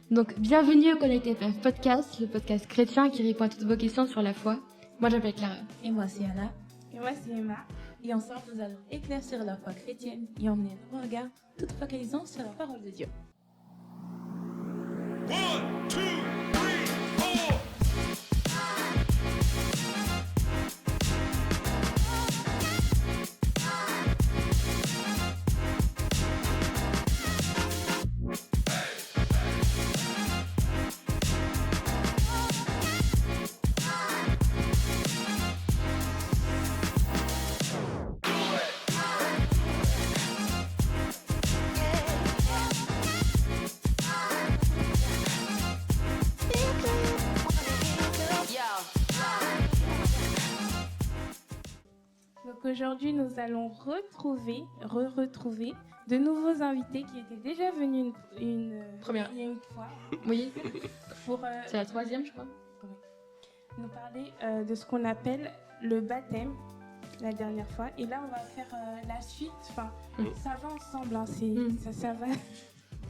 Donc, bienvenue au Connect FF Podcast, le podcast chrétien qui répond à toutes vos questions sur la foi. Moi, j'appelle Clara. Et moi, c'est Anna. Et moi, c'est Emma. Et ensemble, nous allons éclaircir la foi chrétienne et emmener nos regards tout focalisant sur la parole de Dieu. 1, 2, 3, 4. Donc aujourd'hui, nous allons retrouver de nouveaux invités qui étaient déjà venus il y a une fois Oui, pour c'est la 3e, je crois. nous parler de ce qu'on appelle le baptême la dernière fois. Et là, on va faire la suite. Enfin, ça va ensemble, hein, ça va.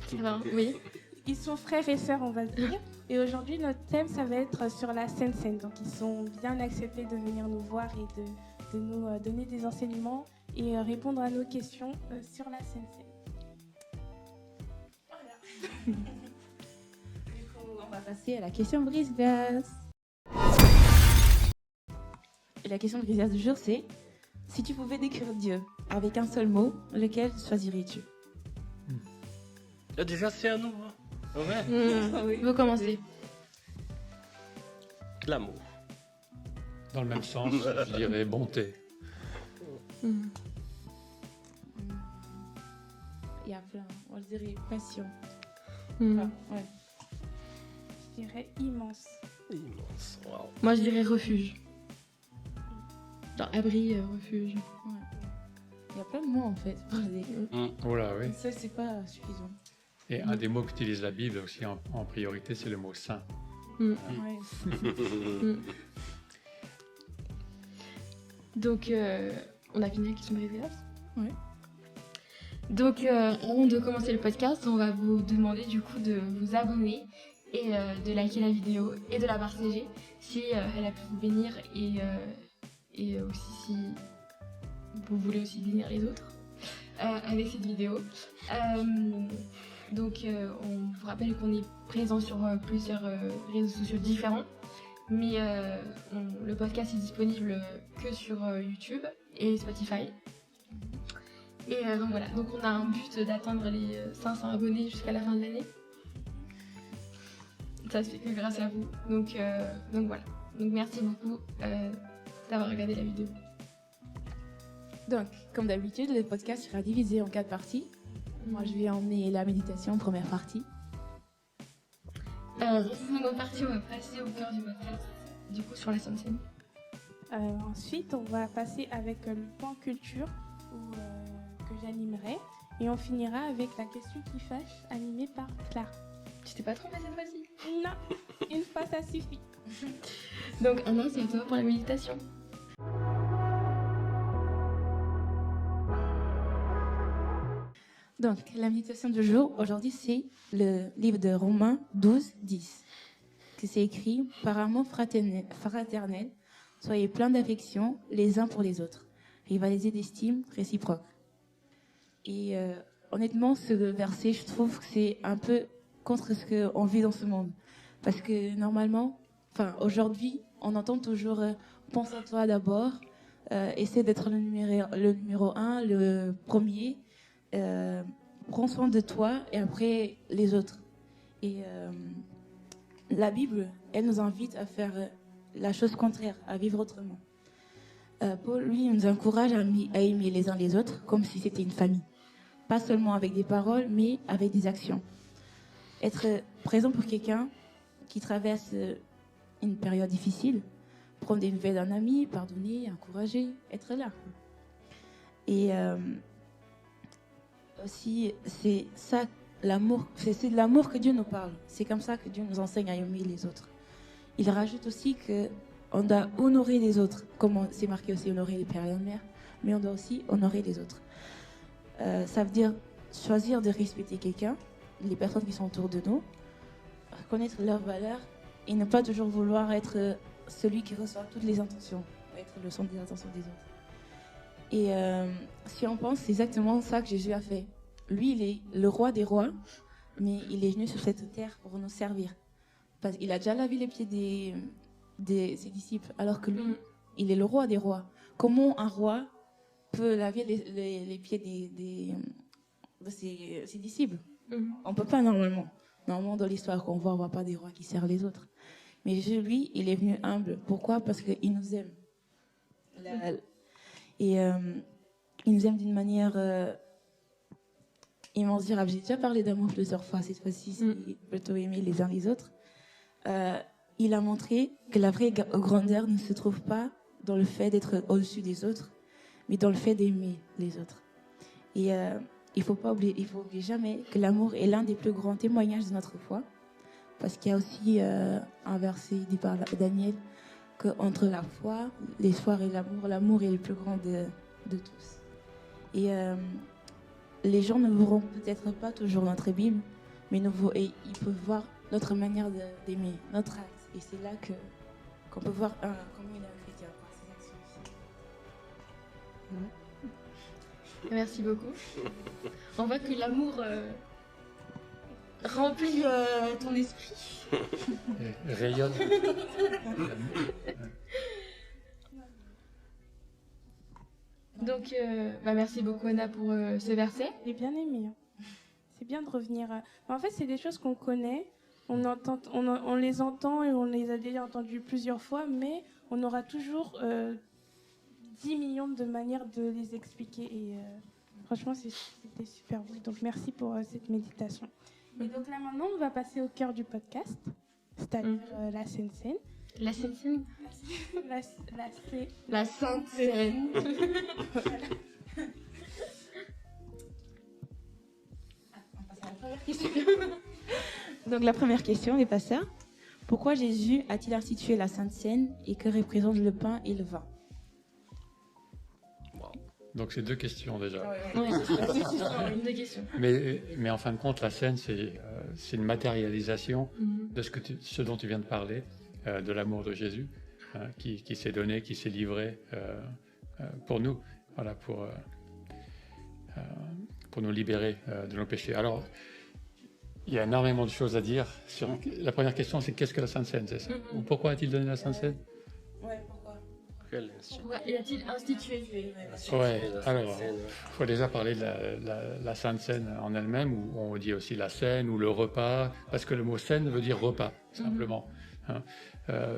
C'est vrai, oui. Ils sont frères et sœurs, on va dire. Et aujourd'hui, notre thème, ça va être sur la Sainte Seine. Donc, ils sont bien acceptés de venir nous voir et de nous donner des enseignements et répondre à nos questions sur la Sainte Seine. Voilà. Du coup, on va passer à la question brise-glace. Et la question brise-glace du jour, c'est: si tu pouvais décrire Dieu avec un seul mot, lequel choisirais-tu? Déjà, c'est à nous. Hein. Ouais. Oui. Vous commencez. L'amour. Dans le même sens, je dirais bonté. Il y a plein. On dirait passion. Ouais. Je dirais immense. Immense. Wow. Moi, je dirais refuge. Genre abri, refuge. Il y a plein de mots en fait. Voilà, oui. Ça, c'est pas suffisant. Et un des mots qu'utilise la Bible aussi en priorité, c'est le mot saint. Ouais. Donc, on a fini la question brise-glace. Ouais. Donc, avant de commencer le podcast, on va vous demander du coup de vous abonner et de liker la vidéo et de la partager si elle a pu vous bénir et aussi si vous voulez aussi bénir les autres avec cette vidéo. Donc, on vous rappelle qu'on est présent sur plusieurs réseaux sociaux différents. Mais le podcast est disponible que sur YouTube et Spotify. Et donc voilà, donc on a un but d'atteindre les 500 abonnés jusqu'à la fin de l'année. Ça se fait que grâce à vous. Donc voilà. Donc merci beaucoup d'avoir regardé la vidéo. Donc, comme d'habitude, le podcast sera divisé en 4 parties. Moi, je vais emmener la méditation, première partie. Seconde partie, on va passer au cœur du podcast, du coup sur la Sainte Seine. Ensuite, on va passer avec le point culture que j'animerai. Et on finira avec la question qui fâche, animée par Clara. Tu t'es pas trompée cette fois-ci? Non, une fois ça suffit. Donc Anna, c'est à toi pour la méditation. Donc, la méditation du jour, aujourd'hui, c'est le livre de Romains 12, 10. Que c'est écrit: par amour fraternel, soyez pleins d'affection les uns pour les autres, rivalisez d'estime réciproque. Et honnêtement, ce verset, je trouve que c'est un peu contre ce qu'on vit dans ce monde. Parce que normalement, aujourd'hui, on entend toujours pense à toi d'abord, essaie d'être le numéro 1, le premier. Prends soin de toi et après les autres. Et la Bible, elle nous invite à faire la chose contraire, à vivre autrement. Paul, lui, nous encourage à aimer les uns les autres comme si c'était une famille. Pas seulement avec des paroles, mais avec des actions. Être présent pour quelqu'un qui traverse une période difficile, prendre des nouvelles d'un ami, pardonner, encourager, être là. Et aussi, c'est ça, l'amour, c'est de l'amour que Dieu nous parle. C'est comme ça que Dieu nous enseigne à aimer les autres. Il rajoute aussi qu'on doit honorer les autres, comme c'est marqué aussi honorer les pères et les mères, mais on doit aussi honorer les autres. Ça veut dire choisir de respecter quelqu'un, les personnes qui sont autour de nous, reconnaître leurs valeurs et ne pas toujours vouloir être celui qui reçoit toutes les intentions, être le centre des intentions des autres. Et si on pense, c'est exactement ça que Jésus a fait. Lui, il est le roi des rois, mais il est venu sur cette terre pour nous servir. Parce qu'il a déjà lavé les pieds de ses disciples, alors que lui, il est le roi des rois. Comment un roi peut laver les pieds de ses disciples? On ne peut pas normalement. Normalement, dans l'histoire qu'on voit, on ne voit pas des rois qui servent les autres. Mais Jésus, lui, il est venu humble. Pourquoi? Parce qu'il nous aime. Et il nous aime d'une manière immensurable. J'ai déjà parlé d'amour plusieurs fois. Cette fois-ci, c'est plutôt aimer les uns les autres. Il a montré que la vraie grandeur ne se trouve pas dans le fait d'être au-dessus des autres, mais dans le fait d'aimer les autres. Et il faut oublier jamais que l'amour est l'un des plus grands témoignages de notre foi, parce qu'il y a aussi un verset dit par Daniel qu'entre la foi, l'espoir et l'amour est le plus grand de tous. Et les gens ne verront peut-être pas toujours notre Bible, mais ils peuvent voir notre manière d'aimer, notre acte. Et c'est là qu'on peut voir comment il est un chrétien par ses actions aussi. Merci beaucoup. On voit que l'amour remplit ton esprit. Et rayonne. Donc, merci beaucoup Anna pour ce verset. J'ai bien aimé. C'est bien de revenir. En fait, c'est des choses qu'on connaît. On les entend et on les a déjà entendues plusieurs fois, mais on aura toujours 10 millions de manières de les expliquer. Et franchement, c'était super beau. Donc, merci pour cette méditation. Et donc là, maintenant, on va passer au cœur du podcast, c'est-à-dire la Sainte Seine. La Sainte Seine. La Sainte Seine. Donc la première question, les pasteurs. Pourquoi Jésus a-t-il institué la Sainte Seine et que représentent le pain et le vin? Donc c'est deux questions déjà. Oui, deux questions. Mais en fin de compte, la scène, c'est une matérialisation de ce dont tu viens de parler, de l'amour de Jésus, qui s'est donné, qui s'est livré pour nous, voilà, pour nous libérer de nos péchés. Alors, il y a énormément de choses à dire. La première question, c'est qu'est-ce que la Sainte Seine, c'est ça? Ou pourquoi a-t-il donné la Sainte Seine? Ouais, pourquoi? Pourquoi a-t-il institué? Ouais, alors, il faut déjà parler de la Sainte Seine en elle-même, où on dit aussi la scène ou le repas, parce que le mot scène veut dire repas, simplement. Hein.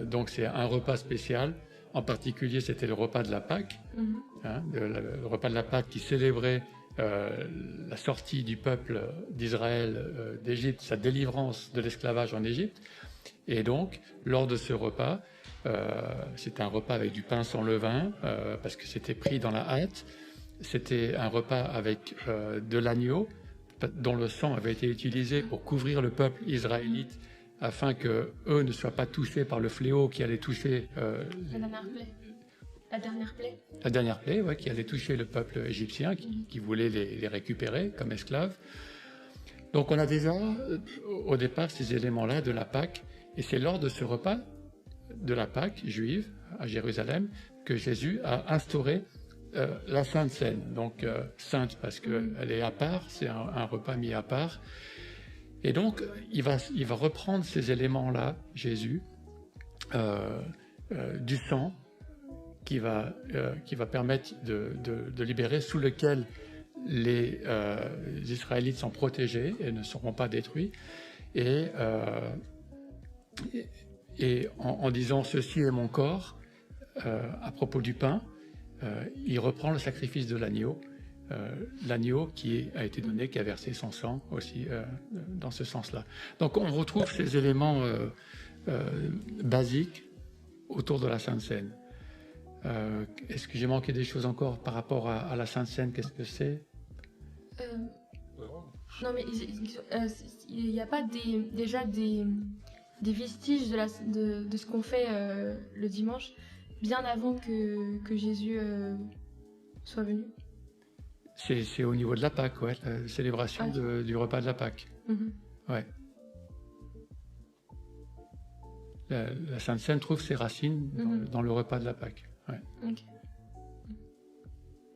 Donc c'est un repas spécial. En particulier, c'était le repas de la Pâque, hein, le repas de la Pâque qui célébrait la sortie du peuple d'Israël d'Égypte, sa délivrance de l'esclavage en Égypte. Et donc, lors de ce repas, c'était un repas avec du pain sans levain, parce que c'était pris dans la hâte. C'était un repas avec de l'agneau, dont le sang avait été utilisé pour couvrir le peuple israélite, afin que eux ne soient pas touchés par le fléau qui allait toucher La dernière plaie. La dernière plaie, ouais, qui allait toucher le peuple égyptien, qui voulait les récupérer comme esclaves. Donc on a déjà, au départ, ces éléments-là de la Pâque, et c'est lors de ce repas de la Pâque juive à Jérusalem que Jésus a instauré la Sainte Seine. Donc sainte parce qu'elle est à part, c'est un repas mis à part. Et donc il va reprendre ces éléments-là, Jésus, du sang, qui va permettre de libérer, sous lequel les Israélites sont protégés et ne seront pas détruits. Et en disant « ceci est mon corps », à propos du pain, il reprend le sacrifice de l'agneau, l'agneau qui a été donné, qui a versé son sang aussi dans ce sens-là. Donc on retrouve ces éléments basiques autour de la Sainte Seine. Est-ce que j'ai manqué des choses encore par rapport à la Sainte Seine? Qu'est-ce que c'est? Non, mais il n'y a pas déjà des vestiges de ce qu'on fait le dimanche, bien avant que Jésus soit venu? C'est au niveau de la Pâque, ouais, la célébration du repas de la Pâque. Ouais. la Sainte Seine trouve ses racines dans le repas de la Pâque. Ouais. Ok.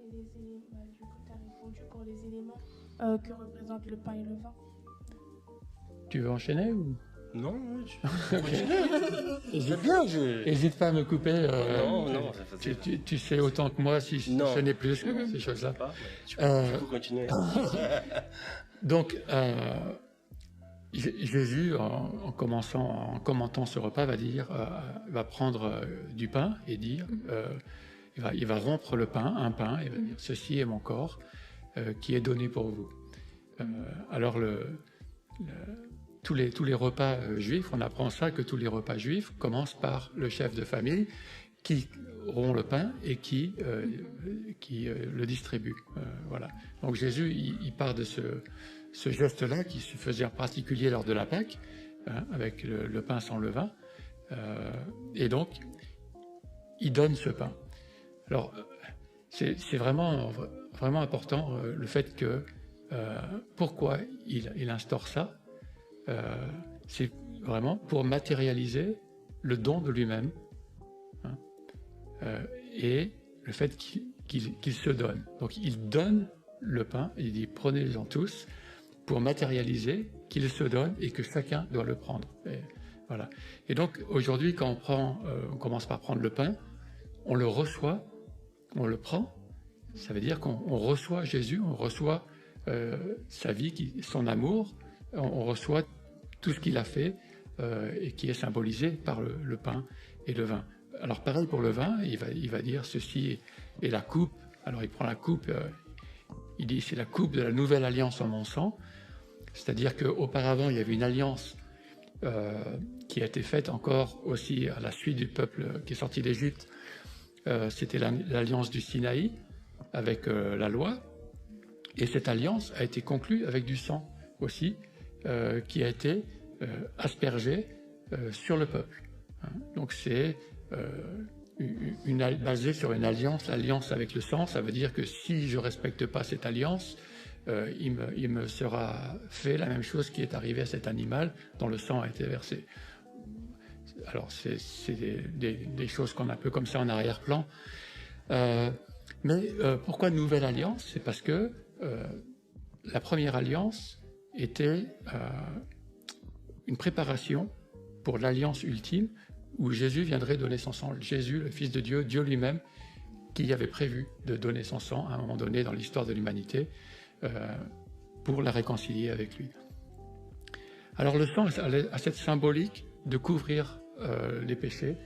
Et les éléments, du coup, tu as répondu pour les éléments que représentent le pain et le vin. Tu veux enchaîner ou Non, oui, Hésite pas à me couper. Non, ça fait tu sais autant que moi si Non. ce n'est plus ces choses-là. pas. Tu Euh, peux continuer. Donc, Jésus, en commentant ce repas, va prendre du pain et dire, il va rompre le pain, un pain, et va dire, ceci est mon corps qui est donné pour vous. Alors, tous les repas juifs, on apprend ça, que tous les repas juifs commencent par le chef de famille qui rompt le pain et qui le distribue. Voilà. Donc Jésus, il part de ce geste-là qui se faisait en particulier lors de la Pâque, avec le pain sans levain, et donc il donne ce pain. Alors c'est vraiment important le fait que pourquoi il instaure ça. C'est vraiment pour matérialiser le don de lui-même, et le fait qu'il se donne. Donc il donne le pain, il dit prenez-en tous, pour matérialiser qu'il se donne et que chacun doit le prendre. Et, voilà. Et donc aujourd'hui, quand on commence par prendre le pain, on le reçoit, on le prend, ça veut dire qu'on reçoit Jésus, on reçoit sa vie, son amour, on reçoit tout ce qu'il a fait et qui est symbolisé par le pain et le vin. Alors pareil pour le vin, il va dire ceci est la coupe. Alors il prend la coupe, il dit c'est la coupe de la nouvelle alliance en mon sang. C'est-à-dire qu'auparavant il y avait une alliance qui a été faite encore aussi à la suite du peuple qui est sorti d'Égypte. C'était l'alliance du Sinaï avec la loi. Et cette alliance a été conclue avec du sang aussi, qui a été aspergé sur le peuple. Donc c'est basé sur une alliance. L'alliance avec le sang, ça veut dire que si je ne respecte pas cette alliance, il me sera fait la même chose qui est arrivé à cet animal dont le sang a été versé. Alors c'est des choses qu'on a un peu comme ça en arrière-plan. Mais pourquoi nouvelle alliance? C'est parce que la première alliance était une préparation pour l'alliance ultime où Jésus viendrait donner son sang. Jésus, le Fils de Dieu, Dieu lui-même, qui avait prévu de donner son sang à un moment donné dans l'histoire de l'humanité pour la réconcilier avec lui. Alors le sang a cette symbolique de couvrir les péchés.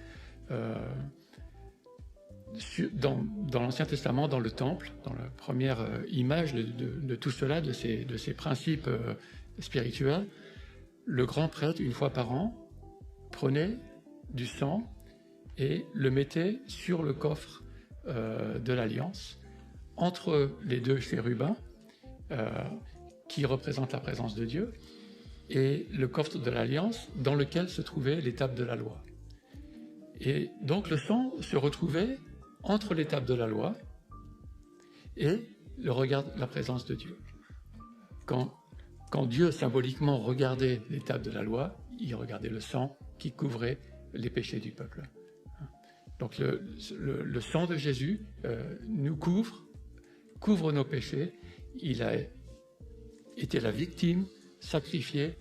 Dans l'Ancien Testament, dans le Temple, dans la première image de tout cela, de ces principes spirituels, le grand prêtre, une fois par an, prenait du sang et le mettait sur le coffre de l'Alliance, entre les deux chérubins, qui représentent la présence de Dieu, et le coffre de l'Alliance, dans lequel se trouvait l'étape de la loi. Et donc le sang se retrouvait entre l'étape de la loi et la présence de Dieu. Quand Dieu symboliquement regardait l'étape de la loi, il regardait le sang qui couvrait les péchés du peuple. Donc le sang de Jésus nous couvre nos péchés. Il a été la victime sacrifiée,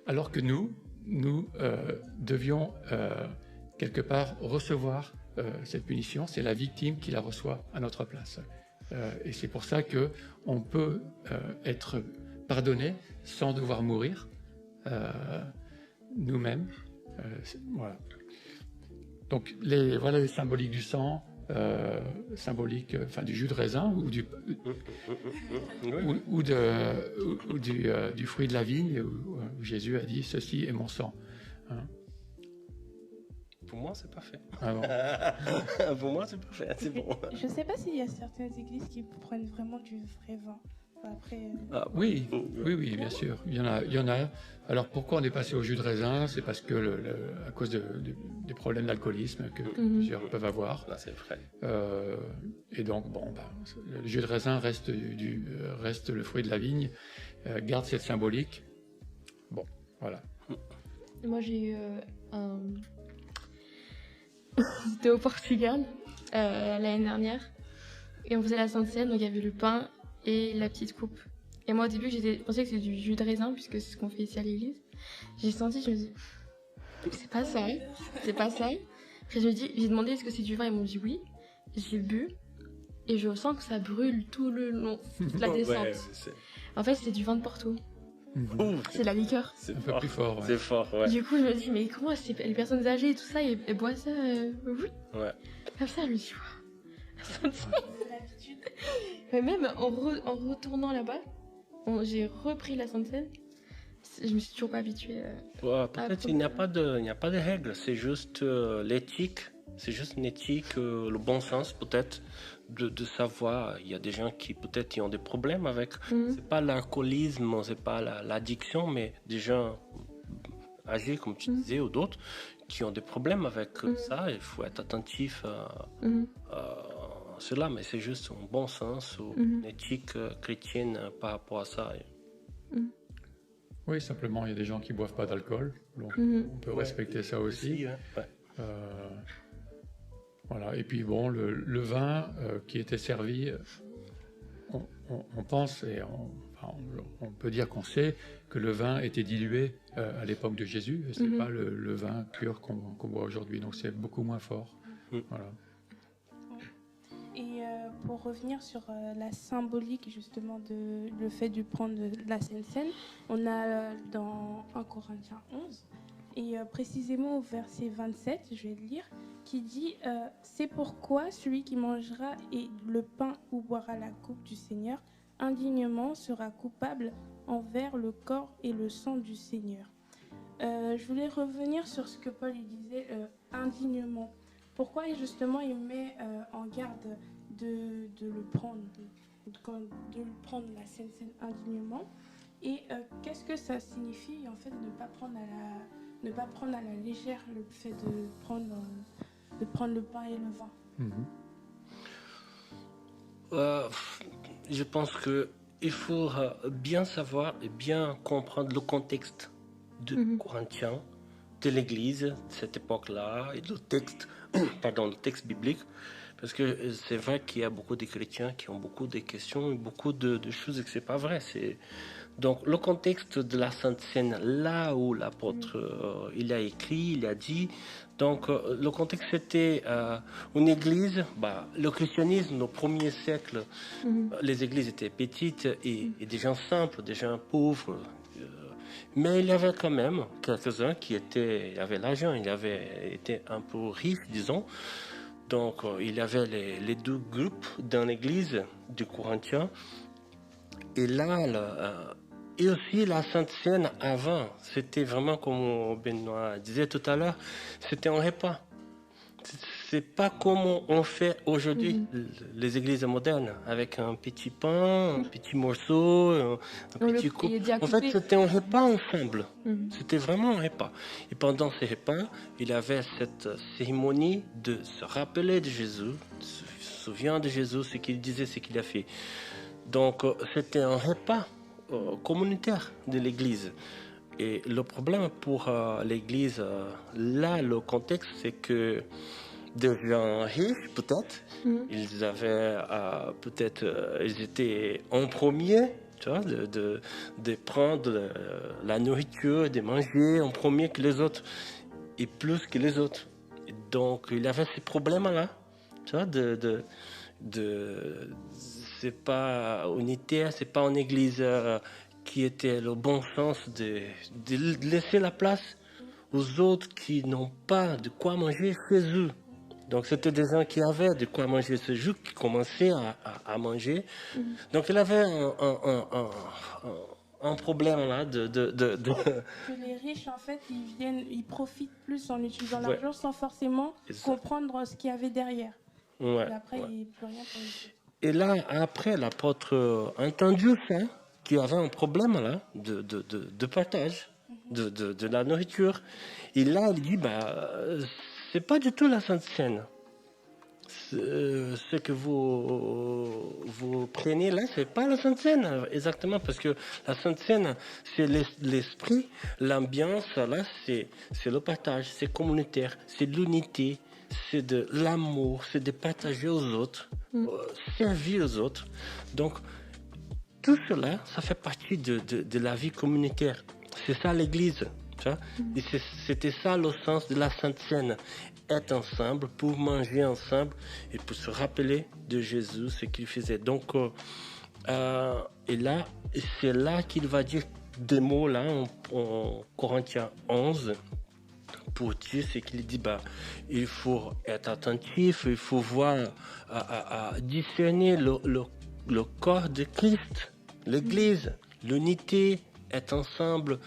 alors que nous devions quelque part recevoir cette punition. C'est la victime qui la reçoit à notre place. Et c'est pour ça qu'on peut être pardonné sans devoir mourir nous-mêmes. Voilà. Donc voilà les symboliques du sang, symbolique du jus de raisin ou du fruit de la vigne où Jésus a dit ceci est mon sang. Pour moi, c'est parfait. Ah bon. Pour moi, c'est parfait. C'est bon. Je ne sais pas s'il y a certaines églises qui prennent vraiment du vrai vin. Après, Oui, bien sûr. Il y en a. Alors pourquoi on est passé au jus de raisin? C'est parce que à cause des problèmes d'alcoolisme que plusieurs peuvent avoir. Là, c'est vrai. Et donc le jus de raisin reste le fruit de la vigne, garde cette symbolique. Bon. Voilà. Moi, j'ai eu un... C'était au Portugal l'année dernière. Et on faisait la Sainte Seine, donc il y avait le pain et la petite coupe. Et moi, au début, je pensais que c'était du jus de raisin, puisque c'est ce qu'on fait ici à l'église. J'ai senti, je me dis, c'est pas ça, c'est pas ça. Après, j'ai demandé est-ce que c'est du vin, ils m'ont dit oui. J'ai bu, et je sens que ça brûle tout le long de la descente. Ouais, En fait, c'est du vin de Porto. Ouh, C'est de la liqueur. c'est Un peu fort. plus fort. Ouais. C'est fort, ouais. Du coup, je me dis, mais comment les personnes âgées et tout ça, elles boivent ça oui. Ouais. Comme ça, je me dis, waouh. C'est l'habitude. Mais même en retournant là-bas, j'ai repris la Sainte Seine. Je me suis toujours pas habituée. Ouais, peut-être il n'y a pas de règles, c'est juste l'éthique, c'est juste une éthique, le bon sens peut-être de savoir. Il y a des gens qui peut-être ont des problèmes avec. C'est pas l'alcoolisme, c'est pas l'addiction, mais des gens âgés comme tu disais ou d'autres qui ont des problèmes avec ça. Il faut être attentif à cela, mais c'est juste un bon sens ou une éthique chrétienne par rapport à ça. Oui, simplement, il y a des gens qui boivent pas d'alcool, donc on peut respecter ça aussi. Ouais. Voilà. Et puis bon, le vin qui était servi, on pense et on peut dire qu'on sait que le vin était dilué à l'époque de Jésus. Et c'est pas le vin pur qu'on boit aujourd'hui, donc c'est beaucoup moins fort. Voilà. Et pour revenir sur la symbolique justement de le fait de prendre la Sainte Seine, on a dans 1 Corinthiens 11, et précisément au verset 27, je vais le lire, qui dit « C'est pourquoi celui qui mangera et le pain ou boira la coupe du Seigneur indignement sera coupable envers le corps et le sang du Seigneur. » Je voulais revenir sur ce que Paul il disait indignement. Pourquoi justement il met en garde de le prendre, de le prendre la Sainte Seine indignement, et qu'est-ce que ça signifie en fait ne pas prendre à la légère le fait de prendre le pain et le vin. Je pense que il faut bien savoir et bien comprendre le contexte de Corinthiens, de l'Église, de cette époque-là, et le texte, le texte biblique, parce que c'est vrai qu'il y a beaucoup de chrétiens qui ont beaucoup de questions et beaucoup de choses et que c'est pas vrai. Donc le contexte de la Sainte Seine, là où l'apôtre il a écrit, il a dit, donc le contexte c'était une église, le christianisme au premier siècle, les églises étaient petites et des gens simples, des gens pauvres. Mais il y avait quand même quelques-uns qui avaient l'argent, ils avaient été un peu riches, disons. Donc, il y avait les deux groupes dans l'église du Corinthien. Et là, et aussi la Sainte Seine avant, c'était vraiment comme Benoît disait tout à l'heure, c'était un repas. C'est pas comme on fait aujourd'hui les églises modernes, avec un petit pain, un petit morceau, un petit coup. En fait, c'était un repas ensemble. C'était vraiment un repas. Et pendant ces repas, il y avait cette cérémonie de se rappeler de Jésus, de se souvenir de Jésus, ce qu'il disait, ce qu'il a fait. Donc, c'était un repas communautaire de l'église. Et le problème pour l'église, là, le contexte, c'est que des gens riches, peut-être, ils avaient ils étaient en premier, tu vois, de prendre la nourriture, de manger en premier que les autres, et plus que les autres. Et donc, il y avait ces problèmes-là, tu vois, c'est pas unitaire, c'est pas une église qui était le bon sens de laisser la place aux autres qui n'ont pas de quoi manger chez eux. Donc, c'était des gens qui avaient de quoi manger ce jour, qui commençaient à manger. Donc, il avait un problème là de... Que les riches, en fait, ils profitent plus en utilisant l'argent sans forcément comprendre ce qu'il y avait derrière. Et après, il n'y a plus rien pour les... Et là, après, l'apôtre a entendu ça, qu'il y avait un problème là de partage de la nourriture. Et là, il dit, c'est pas du tout la Sainte Seine. ce que vous prenez là, c'est pas la Sainte Seine, exactement, parce que la Sainte Seine, c'est l'esprit, l'ambiance, là, c'est le partage, c'est communautaire, c'est l'unité, c'est de l'amour, c'est de partager aux autres, servir aux autres. Donc, tout cela, ça fait partie de la vie communautaire. C'est ça l'Église. Tu vois? Et c'était ça le sens de la Sainte Seine. Être ensemble, pour manger ensemble et pour se rappeler de Jésus, ce qu'il faisait. Donc, et là, c'est là qu'il va dire des mots là en Corinthiens 11 pour dire ce qu'il dit. Il faut être attentif, il faut voir, à discerner le corps de Christ, l'Église, l'unité, être ensemble.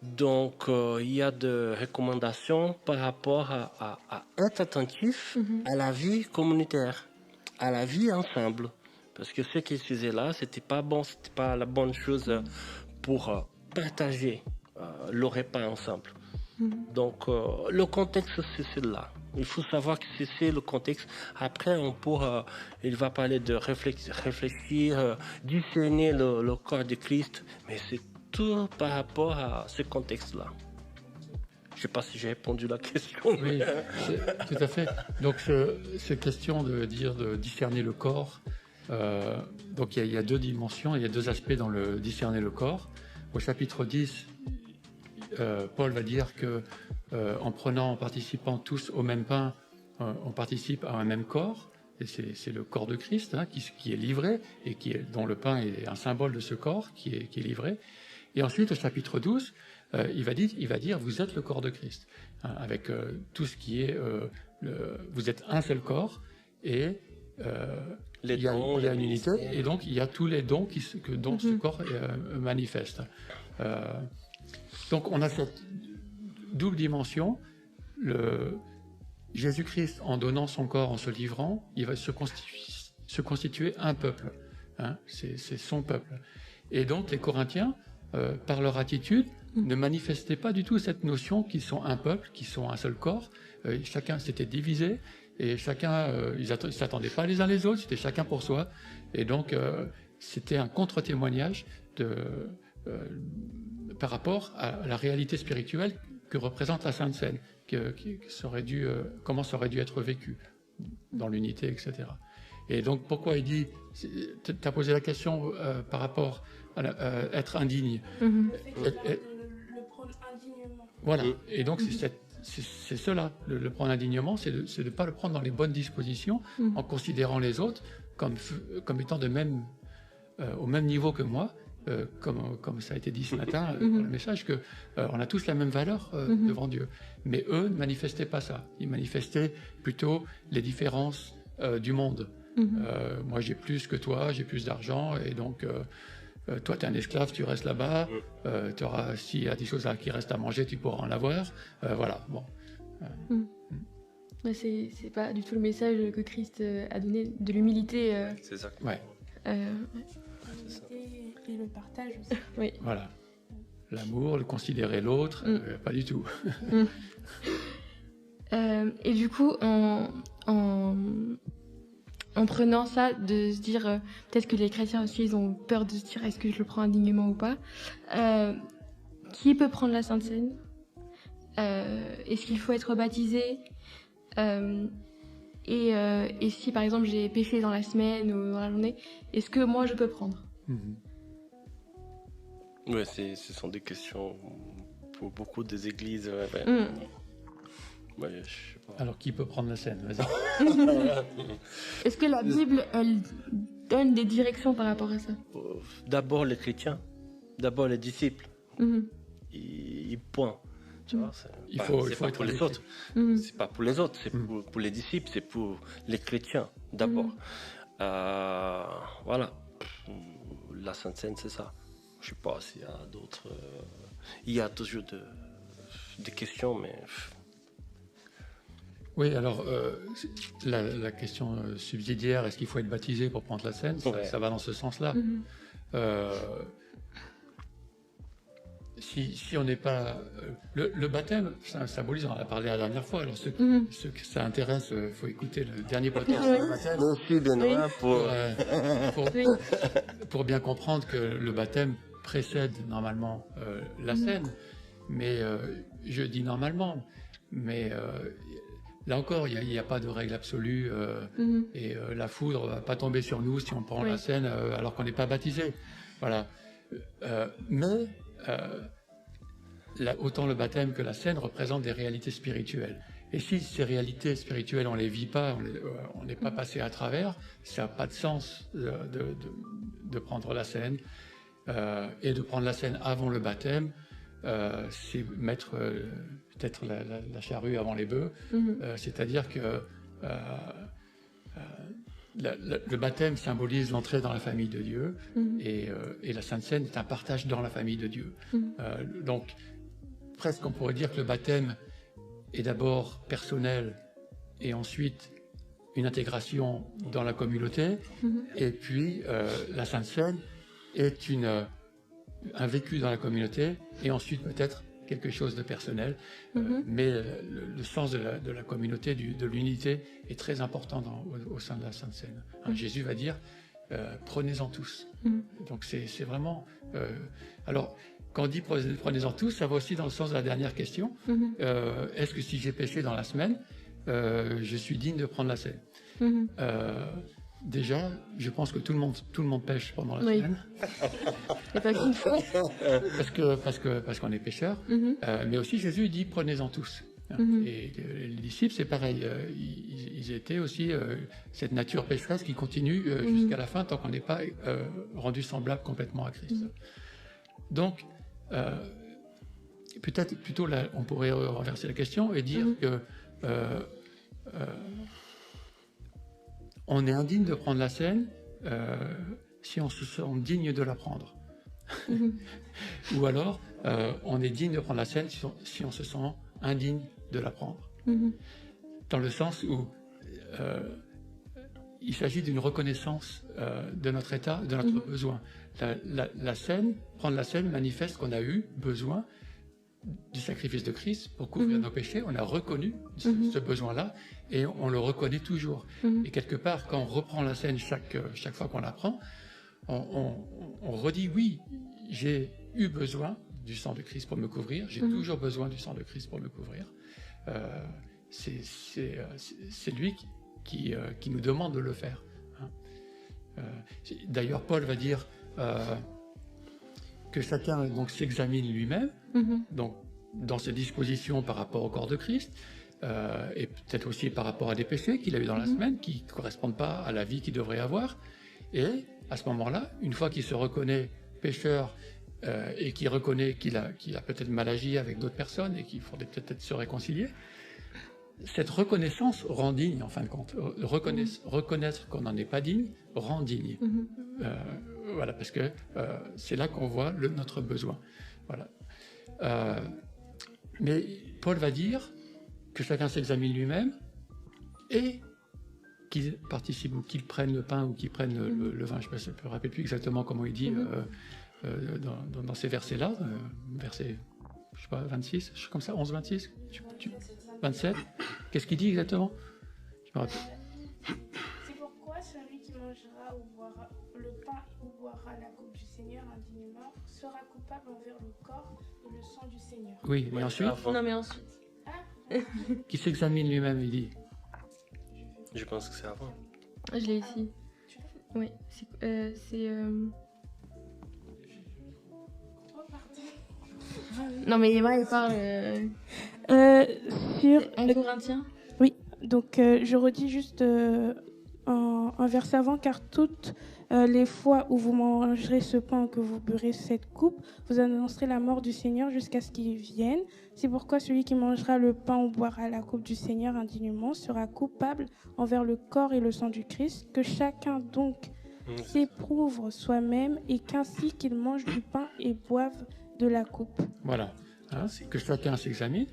Donc, il y a des recommandations par rapport à être attentif à la vie communautaire, à la vie ensemble. Parce que ce qu'ils faisaient là, c'était pas bon, c'était pas la bonne chose pour partager le repas ensemble. Donc, le contexte, c'est celui-là. Il faut savoir que c'est le contexte. Après, il va parler de réfléchir, discerner le corps de Christ, mais c'est tout par rapport à ce contexte-là. Je ne sais pas si j'ai répondu à la question. Oui, tout à fait. Donc, cette question de discerner le corps, donc il y a deux dimensions, il y a deux aspects dans le discerner le corps. Au chapitre 10, Paul va dire que en participant tous au même pain, on participe à un même corps. Et c'est le corps de Christ qui est livré et dont le pain est un symbole de ce corps qui est livré. Et ensuite, au chapitre 12, il va dire vous êtes le corps de Christ, avec tout ce qui est vous êtes un seul corps et il y a une unité et donc il y a tous les dons dont ce corps manifeste. Donc on a cette double dimension. Jésus-Christ, en donnant son corps, en se livrant, il va se constituer un peuple. C'est son peuple. Et donc les Corinthiens, par leur attitude, ne manifestaient pas du tout cette notion qu'ils sont un peuple, qu'ils sont un seul corps. Chacun s'était divisé et chacun, ils ne s'attendaient pas les uns les autres, c'était chacun pour soi. Et donc, c'était un contre-témoignage par rapport à la réalité spirituelle que représente la Sainte Seine, comment ça aurait dû être vécu dans l'unité, etc. Et donc, pourquoi il dit, tu as posé la question par rapport à être indigne. Le prendre indignement. Voilà. Et donc, c'est cela, le prendre indignement, c'est de ne pas le prendre dans les bonnes dispositions, en considérant les autres comme étant au même niveau que moi, comme ça a été dit ce matin dans le message, on a tous la même valeur devant Dieu. Mais eux ne manifestaient pas ça. Ils manifestaient plutôt les différences du monde. Moi, j'ai plus que toi, j'ai plus d'argent, et donc toi, tu es un esclave, tu restes là-bas. S'il y a des choses qui restent à manger, tu pourras en avoir. Voilà. Bon. C'est pas du tout le message que Christ a donné de l'humilité. C'est ça. Ouais. Et le partage aussi. Oui. Voilà. L'amour, le considérer l'autre, pas du tout. Et du coup, en prenant ça, de se dire, peut-être que les chrétiens aussi, ils ont peur de se dire, est-ce que je le prends indignement ou pas? Qui peut prendre la Sainte Seine? Est-ce qu'il faut être baptisé? Et si, par exemple, j'ai péché dans la semaine ou dans la journée, est-ce que moi, je peux prendre? Oui, ce sont des questions pour beaucoup des églises. Ouais, je sais pas. Alors, qui peut prendre la scène? Vas-y. Est-ce que la Bible, elle donne des directions par rapport à ça? D'abord les chrétiens, d'abord les disciples. Ils pointent. Tu vois, Il faut pas être pour les autres. C'est pas pour les autres, c'est pour les disciples, c'est pour les chrétiens d'abord. Voilà. La Sainte Seine, c'est ça. Je sais pas s'il y a d'autres. Il y a toujours des questions, mais. Oui, alors la question subsidiaire, est-ce qu'il faut être baptisé pour prendre la scène? Ça va dans ce sens-là. si on n'est pas... le baptême, ça symbolise, on en a parlé la dernière fois, alors ceux que ça intéresse, il faut écouter le dernier podcast sur le baptême. Merci Benoît Pour bien comprendre que le baptême précède normalement la scène, mais je dis normalement, mais là encore, il n'y a pas de règle absolue et la foudre ne va pas tomber sur nous si on prend la scène alors qu'on n'est pas baptisé. Voilà. Mais autant le baptême que la scène représentent des réalités spirituelles. Et si ces réalités spirituelles, on ne les vit pas, on n'est pas passé à travers, ça n'a pas de sens de prendre la scène. Et de prendre la scène avant le baptême, c'est mettre peut-être la charrue avant les bœufs. C'est-à-dire que le baptême symbolise l'entrée dans la famille de Dieu et la Sainte Seine est un partage dans la famille de Dieu. Donc, presque on pourrait dire que le baptême est d'abord personnel et ensuite une intégration dans la communauté. Et puis, la Sainte Seine est un vécu dans la communauté et ensuite peut-être quelque chose de personnel. Mais le sens de la communauté, de l'unité est très important au sein de la Sainte Seine. Jésus va dire prenez-en tous. Donc c'est vraiment... alors, quand on dit prenez-en tous, ça va aussi dans le sens de la dernière question. Est-ce que si j'ai péché dans la semaine, je suis digne de prendre la scène? Déjà, je pense que tout le monde pêche pendant la semaine. Et pas qu'une fois. parce qu'on est pécheurs. Mais aussi Jésus dit prenez-en tous. Et les disciples, c'est pareil. Ils étaient aussi cette nature pécheresse qui continue jusqu'à la fin tant qu'on n'est pas rendu semblable complètement à Christ. Donc, peut-être plutôt là, on pourrait renverser la question et dire que on est indigne de prendre la scène si on se sent digne de la prendre. Ou alors, on est digne de prendre la scène si on se sent indigne de la prendre. Dans le sens où il s'agit d'une reconnaissance de notre état, de notre besoin. La scène, prendre la scène manifeste qu'on a eu besoin du sacrifice de Christ pour couvrir nos péchés. On a reconnu ce besoin-là et on le reconnaît toujours. Et quelque part, quand on reprend la scène chaque fois qu'on la prend, on redit oui, j'ai eu besoin du sang de Christ pour me couvrir, j'ai toujours besoin du sang de Christ pour me couvrir. C'est lui qui nous demande de le faire. D'ailleurs, Paul va dire que chacun donc s'examine lui-même, donc dans ses dispositions par rapport au corps de Christ, et peut-être aussi par rapport à des péchés qu'il a eu dans la semaine qui ne correspondent pas à la vie qu'il devrait avoir. Et à ce moment-là, une fois qu'il se reconnaît pécheur et qu'il reconnaît qu'il a peut-être mal agi avec d'autres personnes et qu'il faudrait peut-être se réconcilier, cette reconnaissance rend digne, en fin de compte. Reconnaître qu'on n'en est pas digne rend digne. Voilà, parce que c'est là qu'on voit notre besoin. Voilà. Mais Paul va dire que chacun s'examine lui-même et qu'il participe ou qu'il prenne le pain ou qu'il prenne le vin. Je ne me rappelle plus exactement comment il dit dans ces versets-là. Verset, je sais pas, 26, je sais comme ça, 11, 26, 27. Qu'est-ce qu'il dit exactement? Je me rappelle. C'est pourquoi celui qui mangera ou boira le pain ou boira la coupe du Seigneur indignement sera coupable envers le corps et le sang du Seigneur. Oui, mais ensuite, Non, mais ensuite. qui s'examine lui-même, il dit. Je pense que c'est avant. Je l'ai ici. Oui, c'est. Non, mais il parle. Sur En Corinthiens. Oui, donc je redis juste un verset avant, car toutes les fois où vous mangerez ce pain, que vous burez cette coupe, vous annoncerez la mort du Seigneur jusqu'à ce qu'il vienne. C'est pourquoi celui qui mangera le pain ou boira la coupe du Seigneur indignement sera coupable envers le corps et le sang du Christ. Que chacun donc s'éprouve soi-même et qu'ainsi qu'il mange du pain et boive de la coupe. Voilà. Que chacun s'examine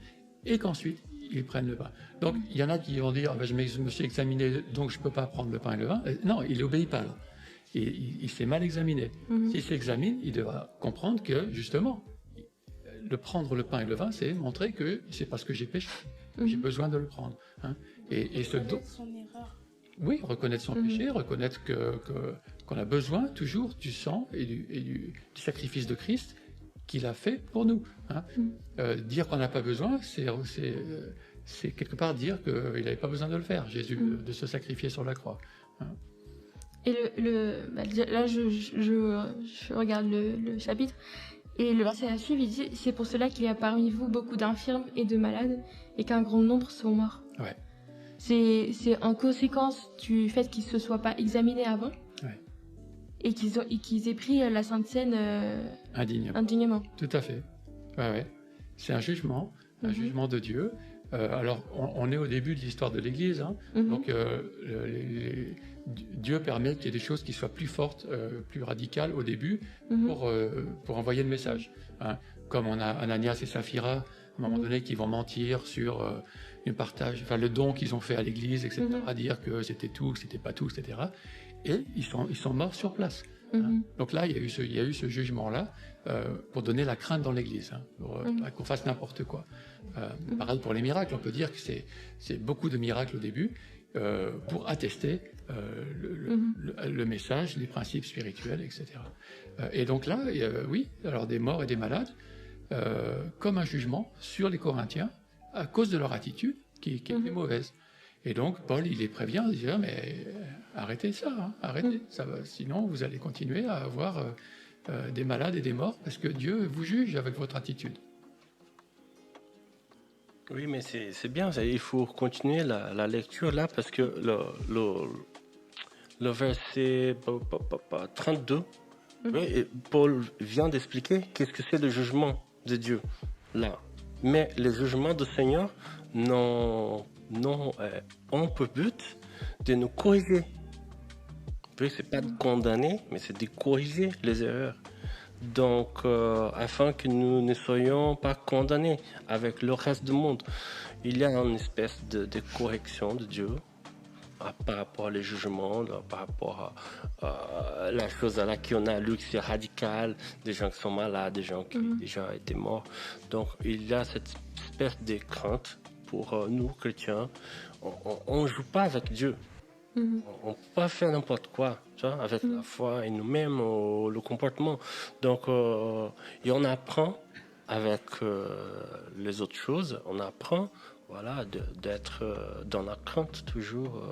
et qu'ensuite ils prennent le pain. Donc il y en a qui vont dire je me suis examiné donc je ne peux pas prendre le pain et le vin. Non, il n'obéit pas. Là. Il s'est mal examiné. S'il s'examine, il devra comprendre que justement le prendre le pain et le vin, c'est montrer que c'est parce que j'ai péché. J'ai besoin de le prendre. Hein. Et ce don. Son erreur. Oui, reconnaître son péché, reconnaître qu'on a besoin toujours du sang et du sacrifice de Christ qu'il a fait pour nous. Hein. Dire qu'on n'a pas besoin, c'est quelque part dire qu'il n'avait pas besoin de le faire, Jésus, de se sacrifier sur la croix. Hein. Et là, je regarde le chapitre, et le verset à suivre, il dit « C'est pour cela qu'il y a parmi vous beaucoup d'infirmes et de malades, et qu'un grand nombre sont morts. Ouais. » C'est en conséquence du fait qu'ils ne se soient pas examinés avant, et qu'ils aient pris la Sainte Seine indignement. Tout à fait. Ouais. C'est un jugement de Dieu. Alors, on est au début de l'histoire de l'Église, hein. Donc Dieu permet qu'il y ait des choses qui soient plus fortes, plus radicales au début pour envoyer le message. Hein. Comme on a Ananias et Saphira, à un moment donné, qui vont mentir sur le don qu'ils ont fait à l'Église, etc., à dire que c'était tout, que c'était pas tout, etc. Et ils sont morts sur place. Hein. Donc là, il y a eu ce jugement-là pour donner la crainte dans l'Église, hein, pour qu'on fasse n'importe quoi. Pareil pour les miracles, on peut dire que c'est beaucoup de miracles au début pour attester le message, les principes spirituels, etc. Et donc là, oui, alors des morts et des malades, comme un jugement sur les Corinthiens à cause de leur attitude qui était mauvaise. Et donc Paul, il les prévient, il dit mais arrêtez ça, hein, arrêtez, ça va, sinon vous allez continuer à avoir des malades et des morts parce que Dieu vous juge avec votre attitude. Oui, mais c'est bien, il faut continuer la lecture là parce que le verset 32, oui, Paul vient d'expliquer qu'est-ce que c'est le jugement de Dieu là. Mais le jugement du Seigneur ont pour but de nous corriger. Oui, c'est pas de condamner, mais c'est de corriger les erreurs. Donc, afin que nous ne soyons pas condamnés avec le reste du monde. Il y a une espèce de correction de Dieu par rapport aux jugements, par rapport à la chose à laquelle on a lu que c'est radical, des gens qui sont malades, des gens qui déjà étaient morts. Donc, il y a cette espèce de crainte pour nous, chrétiens. On ne joue pas avec Dieu. On ne peut pas faire n'importe quoi, tu vois, avec la foi et nous-mêmes, le comportement. Donc, et on apprend avec les autres choses, on apprend d'être dans la crainte toujours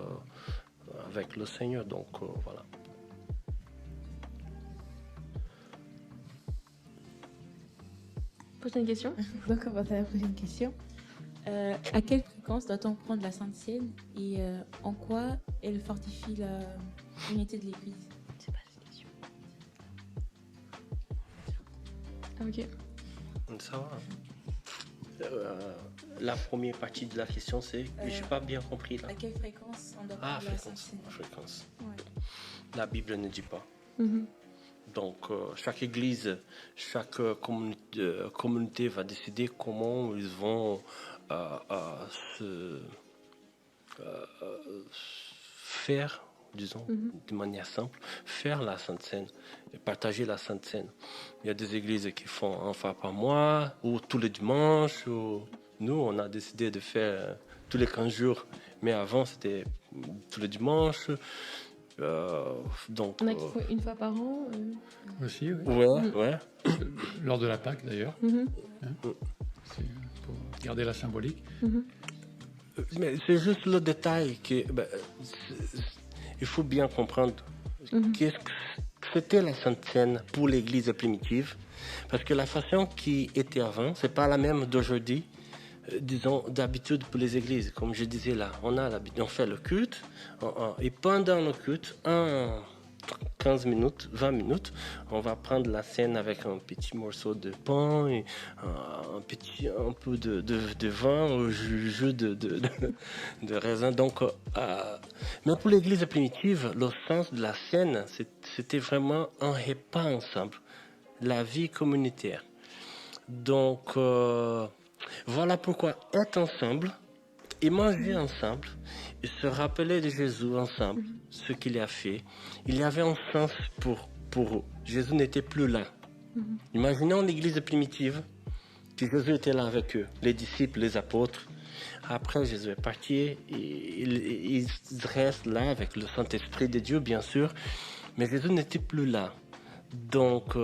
avec le Seigneur. Donc, voilà. Prochaine question. Donc on va à la prochaine question. À quelle fréquence doit-on prendre la Sainte Seine et en quoi elle fortifie l'unité de l'Église? C'est pas la question. Ah, ok. Ça va. La première partie de la question, c'est que je n'ai pas bien compris là. À quelle fréquence on doit prendre la Sainte Seine? Fréquence. Ouais. La Bible ne dit pas. Donc, chaque église, chaque communauté va décider comment ils vont faire, disons, de manière simple, faire la Sainte Seine et partager la Sainte Seine. Il y a des églises qui font une fois par mois ou tous les dimanches. Nous, on a décidé de faire tous les 15 jours, mais avant, c'était tous les dimanches. Donc, on a qui font une fois par an. Aussi, oui. Ouais. Lors de la Pâque, d'ailleurs. Hein, c'est pour garder la symbolique. Mais c'est juste le détail il faut bien comprendre. Qu'est-ce que c'était la Sainte Seine pour l'Église primitive? Parce que la façon qui était avant, c'est pas la même d'aujourd'hui. Disons, d'habitude pour les églises, comme je disais là, on fait le culte, et pendant le culte, 15 minutes, 20 minutes, on va prendre la scène avec un petit morceau de pain et un peu de vin au jus de raisin. Donc, mais pour l'église primitive, le sens de la scène, c'était vraiment un repas ensemble, la vie communautaire. Donc, voilà pourquoi être ensemble et manger ensemble et se rappeler de Jésus ensemble, ce qu'il a fait. Il y avait un sens pour eux. Jésus n'était plus là. Imaginons l'église primitive Puis Jésus était là avec eux, les disciples, les apôtres. Après, Jésus est parti, et ils restent là avec le Saint-Esprit de Dieu, bien sûr, mais Jésus n'était plus là. Donc,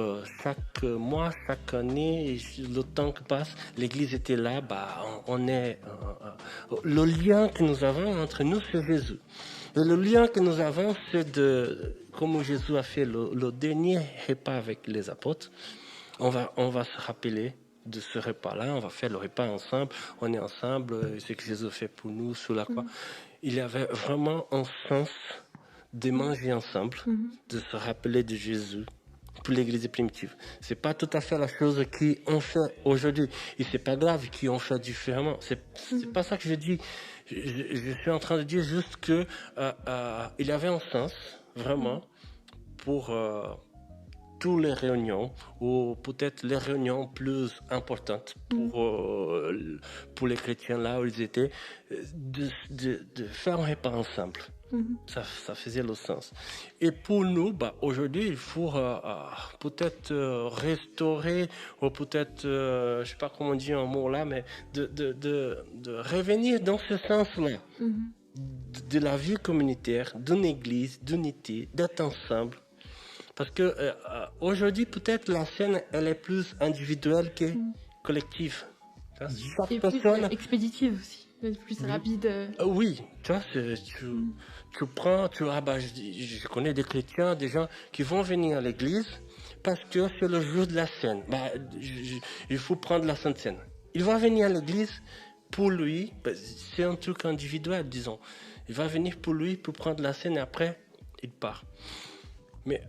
chaque mois, chaque année, le temps qui passe, l'Église était là, on est... le lien que nous avons entre nous, c'est Jésus. Et le lien que nous avons, c'est comme Jésus a fait le dernier repas avec les apôtres, on va se rappeler de ce repas-là, on va faire le repas ensemble, on est ensemble, ce que Jésus fait pour nous sur la croix. Il y avait vraiment un sens de manger ensemble, de se rappeler de Jésus pour l'Église primitive. C'est pas tout à fait la chose qu'on fait aujourd'hui, et c'est pas grave qu'on fait différemment. C'est pas ça que je dis. Je suis en train de dire juste que il y avait un sens vraiment pour toutes les réunions, ou peut-être les réunions plus importantes pour les chrétiens là où ils étaient, de faire un repas ensemble. Ça faisait le sens. Et pour nous, aujourd'hui, il faut peut-être restaurer, ou peut-être, je sais pas comment on dit un mot là, mais de revenir dans ce sens-là, de la vie communautaire, d'une église, d'unité, d'être ensemble. Parce que aujourd'hui, peut-être la scène, elle est plus individuelle que collective. Chaque Et personne... plus expéditive aussi, plus rapide. Oui, tu vois, tu prends, je connais des chrétiens, des gens qui vont venir à l'église parce que c'est le jour de la scène. Il faut prendre la Sainte Seine. Il va venir à l'église pour lui, c'est un truc individuel, disons. Il va venir pour lui, pour prendre la scène et après, il part. Mais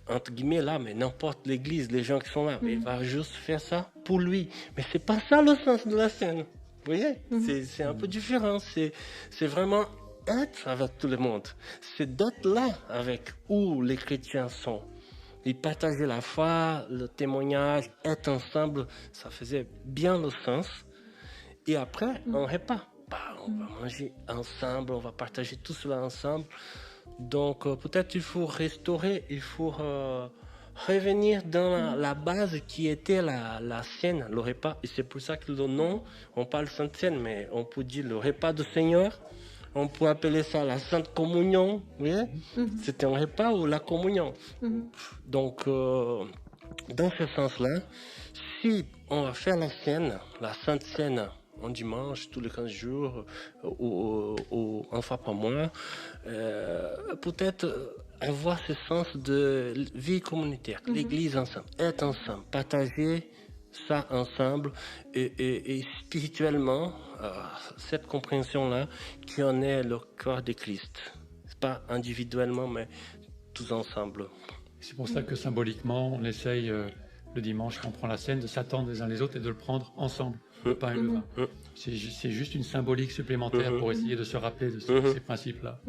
entre guillemets là, mais n'importe l'église, les gens qui sont là, mais il va juste faire ça pour lui. Mais c'est pas ça le sens de la scène. Vous voyez, c'est un peu différent. C'est vraiment être avec tout le monde. C'est d'être là avec où les chrétiens sont. Et partager la foi, le témoignage, être ensemble, ça faisait bien le sens. Et après, un repas. On va manger ensemble, on va partager tout cela ensemble. Donc peut-être il faut restaurer, il faut revenir dans la base qui était la scène, le repas. Et c'est pour ça que le nom, on parle Sainte Seine, mais on peut dire le repas du Seigneur. On peut appeler ça la Sainte Communion. Vous voyez, c'était un repas ou la communion. Donc dans ce sens-là, si on va faire la scène, la Sainte Seine, un dimanche, tous les 15 jours, ou une fois par mois, peut-être avoir ce sens de vie communautaire, l'église ensemble, être ensemble, partager ça ensemble, et spirituellement, cette compréhension-là, qui en est le corps de Christ. C'est pas individuellement, mais tous ensemble. C'est pour ça que symboliquement, on essaye, le dimanche, quand on prend la scène, de s'attendre les uns les autres et de le prendre ensemble. Le pain et le vin. C'est juste une symbolique supplémentaire pour essayer de se rappeler de ces principes-là.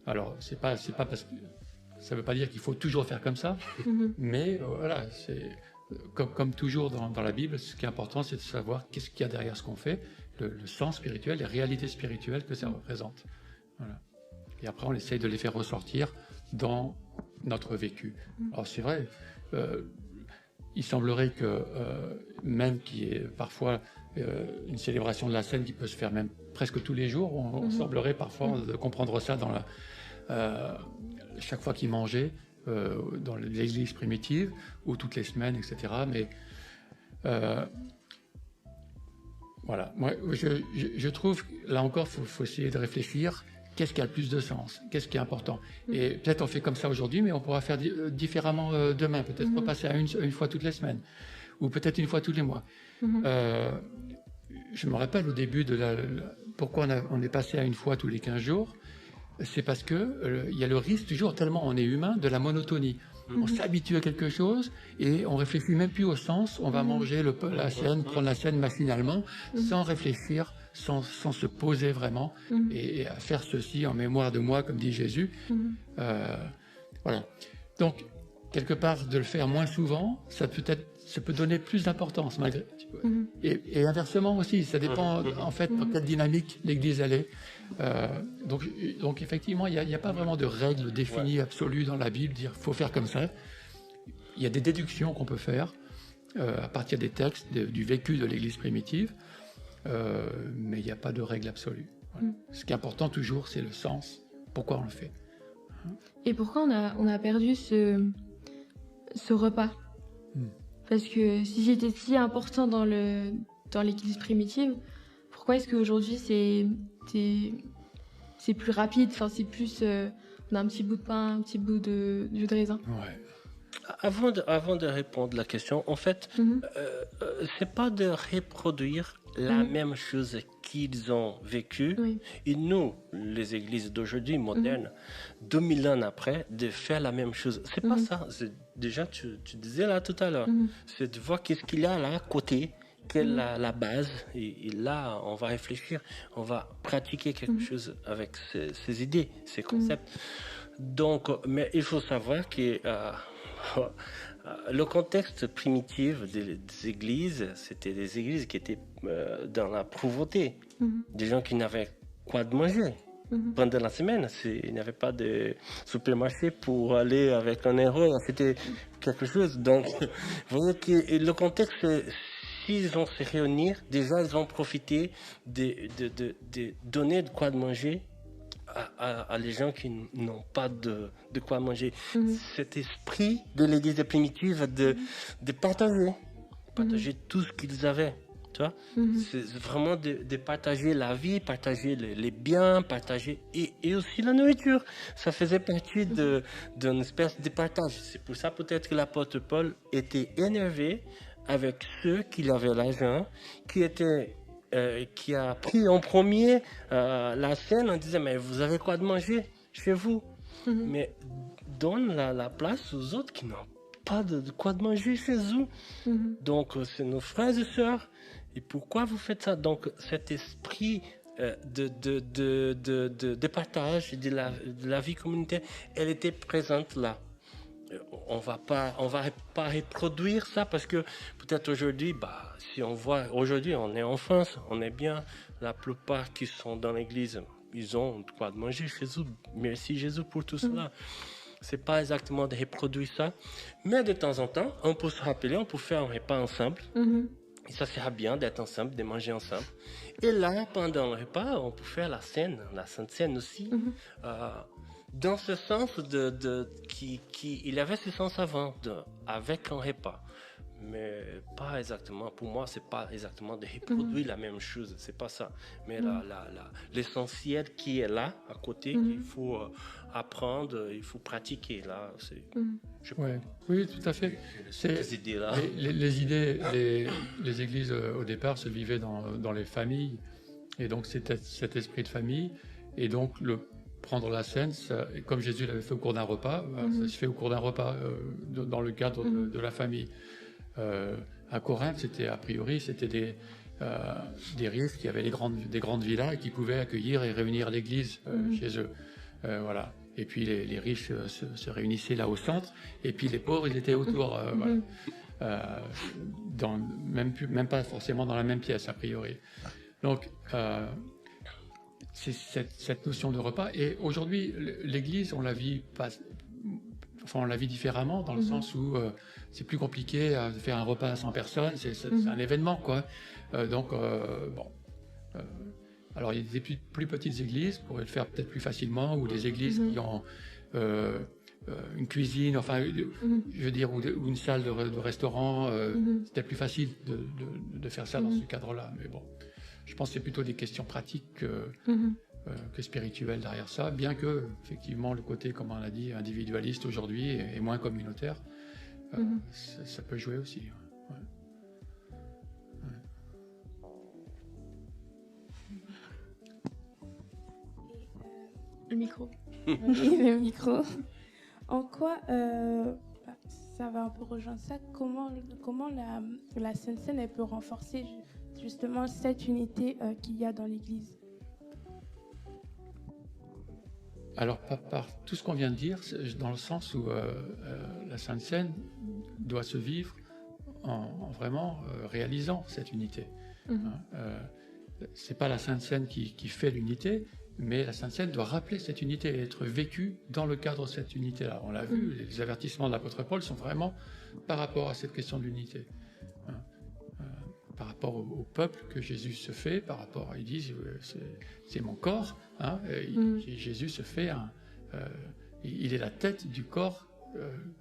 Alors, c'est pas parce que ça veut pas dire qu'il faut toujours faire comme ça, mais voilà, c'est comme toujours dans la Bible, ce qui est important, c'est de savoir qu'est-ce qu'il y a derrière ce qu'on fait, le sens spirituel, les réalités spirituelles que ça représente. Voilà. Et après, on essaye de les faire ressortir dans notre vécu. Alors, c'est vrai. Il semblerait que, même qu'il y ait parfois une célébration de la scène qui peut se faire même presque tous les jours, on semblerait parfois de comprendre ça dans chaque fois qu'il mangeait, dans l'église primitive, ou toutes les semaines, etc. Mais voilà, moi je trouve, là encore, il faut essayer de réfléchir. Qu'est-ce qui a le plus de sens? Qu'est-ce qui est important? Et peut-être on fait comme ça aujourd'hui, mais on pourra faire différemment demain. Peut-être repasser à une fois toutes les semaines, ou peut-être une fois tous les mois. Je me rappelle au début pourquoi on est passé à une fois tous les 15 jours. C'est parce que il y a le risque toujours, tellement on est humain, de la monotonie. On s'habitue à quelque chose et on réfléchit même plus au sens. On va manger la scène, prendre la scène machinalement, sans réfléchir, sans se poser vraiment, et à faire ceci en mémoire de moi, comme dit Jésus. Voilà. Donc, quelque part, de le faire moins souvent, ça peut donner plus d'importance, malgré. Et inversement aussi, ça dépend en fait dans quelle dynamique l'Église elle est. Donc effectivement, il n'y a pas vraiment de règles définies absolues dans la Bible, dire faut faire comme ça. Il y a des déductions qu'on peut faire, à partir des textes, du vécu de l'Église primitive, mais il n'y a pas de règle absolue. Voilà. Ce qui est important toujours, c'est le sens, pourquoi on le fait. Et pourquoi on a perdu ce repas? Parce que si c'était si important dans l'Église primitive, pourquoi est-ce qu'aujourd'hui c'est plus rapide, enfin c'est plus on a un petit bout de pain, un petit bout de jus de raisin. Ouais. Avant de répondre à la question, en fait, c'est pas de reproduire la même chose qu'ils ont vécu. Oui. Et nous, les églises d'aujourd'hui, modernes, 2000 ans après, de faire la même chose. C'est pas ça. Déjà, tu disais là tout à l'heure, c'est de voir qu'est-ce qu'il y a là à côté, quelle est la base. Et là, on va réfléchir, on va pratiquer quelque chose avec ces idées, ces concepts. Donc, mais il faut savoir que le contexte primitif des églises, c'était des églises qui étaient dans la pauvreté. Des gens qui n'avaient quoi de manger. Pendant la semaine, il n'y avait pas de supermarché pour aller avec un euro, c'était quelque chose. Donc, vous voyez que le contexte, s'ils vont se réunir, déjà ils vont profiter de donner de quoi de manger à les gens qui n'ont pas de quoi manger. Cet esprit de l'église primitive de partager tout ce qu'ils avaient. Tu vois, c'est vraiment de partager la vie, partager les biens, partager et aussi la nourriture. Ça faisait partie d'une espèce de partage. C'est pour ça peut-être que l'apôtre Paul était énervé avec ceux qui avaient l'argent, qui a pris en premier la scène en disant mais vous avez quoi de manger chez vous, mais donne la place aux autres qui n'ont pas de quoi de manger chez eux. Donc c'est nos frères et sœurs. Et pourquoi vous faites ça? Donc cet esprit de partage de la vie communautaire, elle était présente là. On va pas reproduire ça parce que peut-être aujourd'hui, si on voit aujourd'hui, on est en France, on est bien. La plupart qui sont dans l'église, ils ont de quoi de manger chez eux. Merci Jésus pour tout cela. C'est pas exactement de reproduire ça, mais de temps en temps, on peut se rappeler, on peut faire un repas ensemble. Et ça sera bien d'être ensemble, de manger ensemble. Et là, pendant le repas, on peut faire la Sainte Seine aussi. Dans ce sens il avait ce sens avant, avec un repas. Mais pas exactement, pour moi, c'est pas exactement de reproduire la même chose, c'est pas ça. Mais l'essentiel qui est là, à côté, qu'il faut apprendre, il faut pratiquer. Là, oui, tout à fait. Ces idées-là. Les idées, les églises au départ se vivaient dans les familles, et donc c'était cet esprit de famille, et donc prendre la scène, comme Jésus l'avait fait au cours d'un repas, ça se fait au cours d'un repas dans le cadre de la famille. À Corinthe, c'était des riches qui avaient des grandes villas et qui pouvaient accueillir et réunir l'église chez eux. Voilà. Et puis les riches se réunissaient là au centre, et puis les pauvres, ils étaient autour. Voilà. Même pas forcément dans la même pièce, a priori. Donc, c'est cette notion de repas. Et aujourd'hui, l'église, on la vit différemment, dans le sens où c'est plus compliqué de faire un repas à 100 personnes, c'est un événement, quoi. Alors il y a des plus petites églises qui pourraient le faire peut-être plus facilement, ou des églises qui ont une cuisine, enfin, je veux dire, ou une salle de restaurant. C'est peut-être plus facile de faire ça dans ce cadre-là. Mais bon, je pense que c'est plutôt des questions pratiques que spirituelles derrière ça, bien que, effectivement, le côté, comme on l'a dit, individualiste aujourd'hui est moins communautaire. Ça peut jouer aussi. Ouais. Le micro. Le micro. En quoi, ça va un peu rejoindre ça, comment la Sainte Seine elle peut renforcer justement cette unité qu'il y a dans l'Église? Alors, par tout ce qu'on vient de dire, dans le sens où la Sainte Seine doit se vivre en vraiment réalisant cette unité. C'est pas la Sainte Seine qui fait l'unité, mais la Sainte Seine doit rappeler cette unité et être vécue dans le cadre de cette unité-là. On l'a vu, les avertissements de l'apôtre Paul sont vraiment par rapport à cette question de l'unité. par rapport au peuple que Jésus se fait, par rapport, ils disent, c'est mon corps, hein, Jésus se fait il est la tête du corps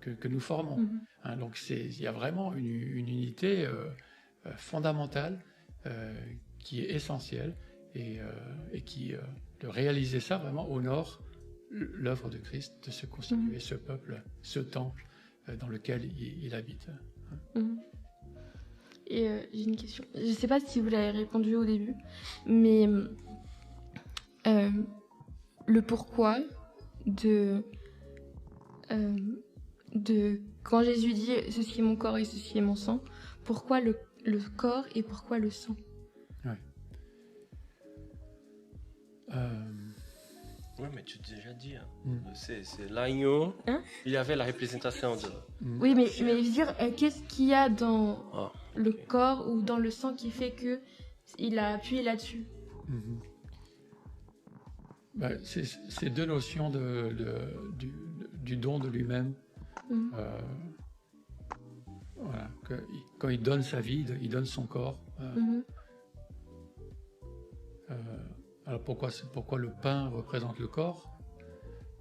que nous formons. Hein, donc il y a vraiment une unité fondamentale qui est essentielle et qui, de réaliser ça vraiment honore l'œuvre de Christ, de se constituer ce peuple, ce temple dans lequel il habite. Et j'ai une question. Je ne sais pas si vous l'avez répondu au début, mais le pourquoi de quand Jésus dit « ceci est mon corps et ceci est mon sang », pourquoi le corps et pourquoi le sang? Oui, mais tu as déjà dit. C'est l'agneau. Hein? Il y avait la représentation de... Oui, mais je veux dire, qu'est-ce qu'il y a dans le corps ou dans le sang qui fait qu'il a appuyé là-dessus? C'est deux notions du don de lui-même. Voilà, quand il donne sa vie, il donne son corps. Alors pourquoi le pain représente le corps?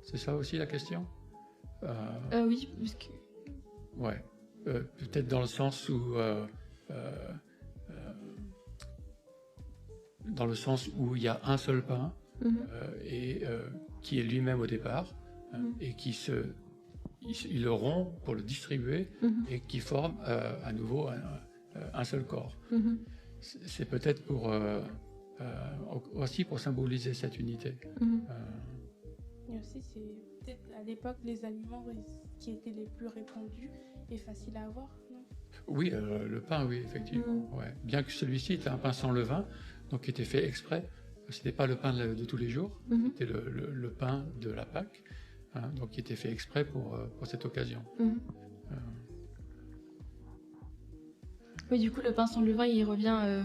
C'est ça aussi la question? Oui, parce que... Ouais. Peut-être dans le sens où il y a un seul pain et qui est lui-même au départ et il le rompt pour le distribuer et qui forme à nouveau un seul corps. C'est peut-être aussi pour symboliser cette unité. Et aussi, c'est peut-être à l'époque les aliments qui étaient les plus répandus et faciles à avoir, non? Oui, le pain, oui, effectivement. Ouais. Bien que celui-ci était un pain sans levain, donc qui était fait exprès. C'était pas le pain de tous les jours, c'était le pain de la Pâque, hein, donc qui était fait exprès pour cette occasion. Oui, du coup, le pain sans levain, il revient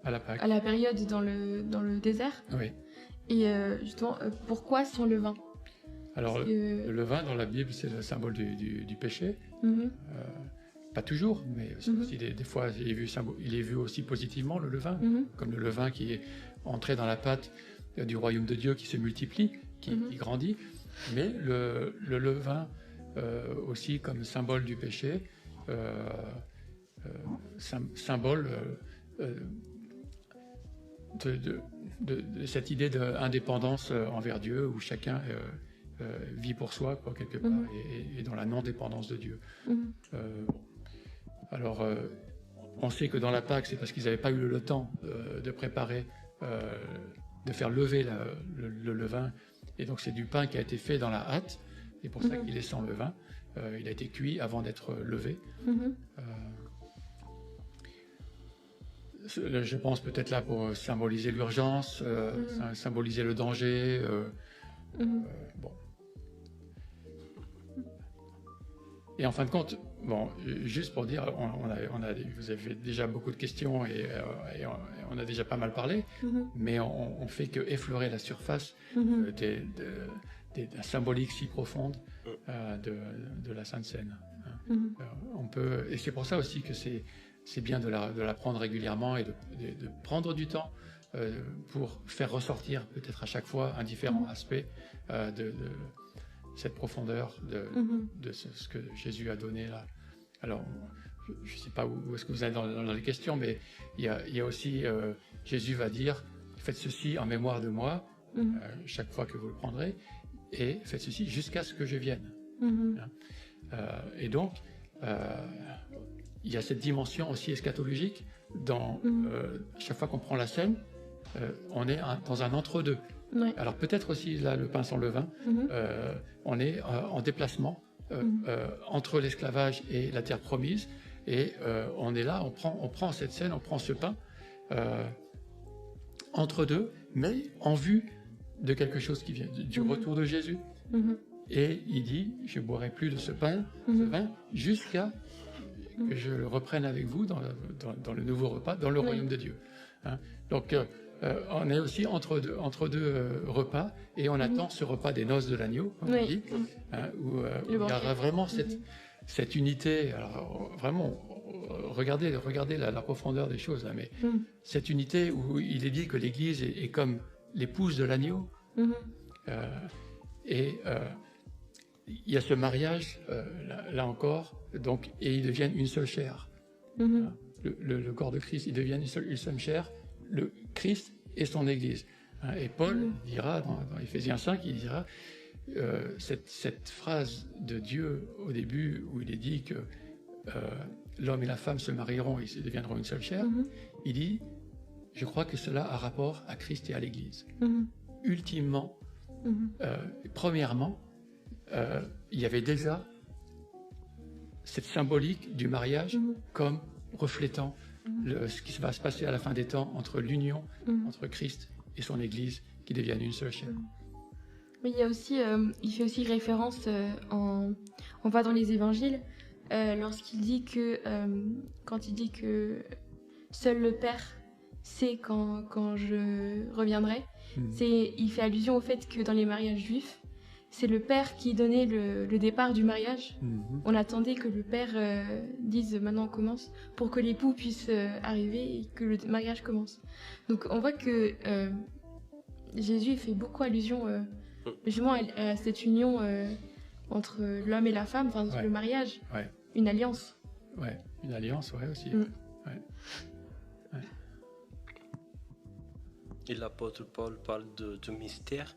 à la Pâque. À la période dans le désert. Oui. Et justement, pourquoi sans levain? Alors, le levain, dans la Bible, c'est le symbole du péché. Pas toujours, mais aussi des fois, il est vu aussi positivement, le levain, comme le levain qui est entré dans la pâte du royaume de Dieu, qui se multiplie, qui grandit. Mais le levain, aussi comme symbole du péché, symbole de cette idée d'indépendance envers Dieu, où chacun vit pour soi, quoi, quelque part, et dans la non-dépendance de Dieu. Alors, on sait que dans la Pâque, c'est parce qu'ils n'avaient pas eu le temps de préparer, de faire lever le levain, et donc c'est du pain qui a été fait dans la hâte, et pour ça qu'il est sans levain. Il a été cuit avant d'être levé. Je pense peut-être là pour symboliser l'urgence, symboliser le danger. Bon. Et en fin de compte, bon, juste pour dire, vous avez déjà beaucoup de questions et on a déjà pas mal parlé, mais on fait que effleurer la surface d'un symbolique si profonde de la Sainte Seine. On peut, et c'est pour ça aussi que c'est bien de la prendre régulièrement et de prendre du temps pour faire ressortir peut-être à chaque fois un différent aspect de cette profondeur de ce que Jésus a donné là. Alors, je ne sais pas où est-ce que vous êtes dans les questions, mais il y a aussi, Jésus va dire, faites ceci en mémoire de moi, chaque fois que vous le prendrez, et faites ceci jusqu'à ce que je vienne. Et donc, il y a cette dimension aussi eschatologique dans chaque fois qu'on prend la scène, on est dans un entre-deux. Ouais. Alors peut-être aussi là le pain sans levain, on est en déplacement entre l'esclavage et la terre promise, et on est là, on prend cette scène, on prend ce pain entre deux, mais en vue de quelque chose qui vient du retour de Jésus. Et il dit, je boirai plus de ce pain, ce vin, jusqu'à que je le reprenne avec vous dans le nouveau repas, dans le royaume de Dieu. Hein? Donc, on est aussi entre deux repas, et on attend ce repas des noces de l'agneau, comme on dit, hein, où il y aura vraiment cette unité, alors, vraiment regardez la profondeur des choses, là, mais cette unité où il est dit que l'Église est comme l'épouse de l'agneau, et il y a ce mariage, là encore, donc, et ils deviennent une seule chair. Le corps de Christ, ils deviennent une seule chair, le Christ et son Église. Et Paul dira, dans Éphésiens 5, il dira, cette phrase de Dieu au début, où il est dit que l'homme et la femme se marieront et ils deviendront une seule chair, il dit, je crois que cela a rapport à Christ et à l'Église. Ultimement, premièrement, il y avait déjà cette symbolique du mariage comme reflétant ce qui va se passer à la fin des temps entre l'union entre Christ et son Église qui deviennent une seule chair. Mais il y a aussi, il fait aussi référence, on voit dans les évangiles, lorsqu'il dit que, quand il dit que seul le Père sait quand je reviendrai, il fait allusion au fait que dans les mariages juifs, c'est le père qui donnait le départ du mariage. On attendait que le père dise maintenant on commence pour que l'époux puisse arriver et que le mariage commence. Donc on voit que Jésus fait beaucoup allusion justement à cette union entre l'homme et la femme, enfin le mariage, une alliance. Ouais, une alliance, aussi. Et l'apôtre Paul parle de mystère.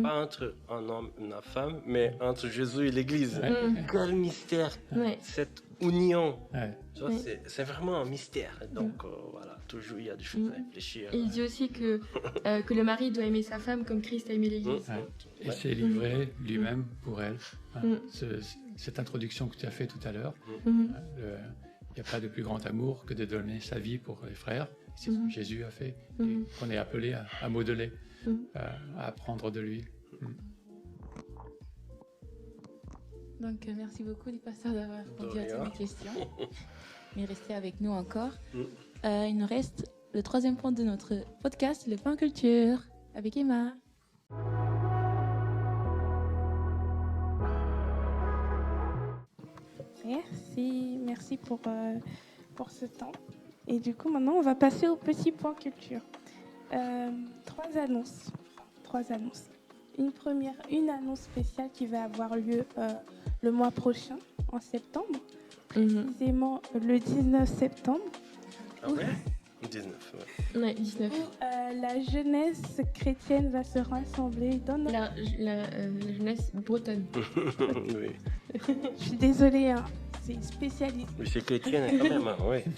Pas entre un homme et une femme, mais entre Jésus et l'Église. Quel mystère, cette union. C'est vraiment un mystère. Donc voilà, toujours il y a des choses à réfléchir. Et il dit aussi que le mari doit aimer sa femme comme Christ a aimé l'Église. Et s'est livré lui-même pour elle. Cette introduction que tu as fait tout à l'heure, il n'y a pas de plus grand amour que de donner sa vie pour les frères. C'est ce que Jésus a fait. Et qu'on est appelé à modeler. À apprendre de lui. Donc, merci beaucoup, du pasteur, d'avoir répondu à toutes mes questions. Mais restez avec nous encore. Il nous reste le troisième point de notre podcast, le point culture, avec Emma. Merci pour ce temps. Et du coup, maintenant, on va passer au petit point culture. Trois annonces. Une annonce spéciale qui va avoir lieu le mois prochain, en septembre, précisément le 19 septembre. Ah ouais 19, Ouais, 19. Où la jeunesse chrétienne va se rassembler dans notre... La jeunesse bretonne. Oui. Je suis désolée, c'est spécialiste. Oui, c'est chrétienne quand même,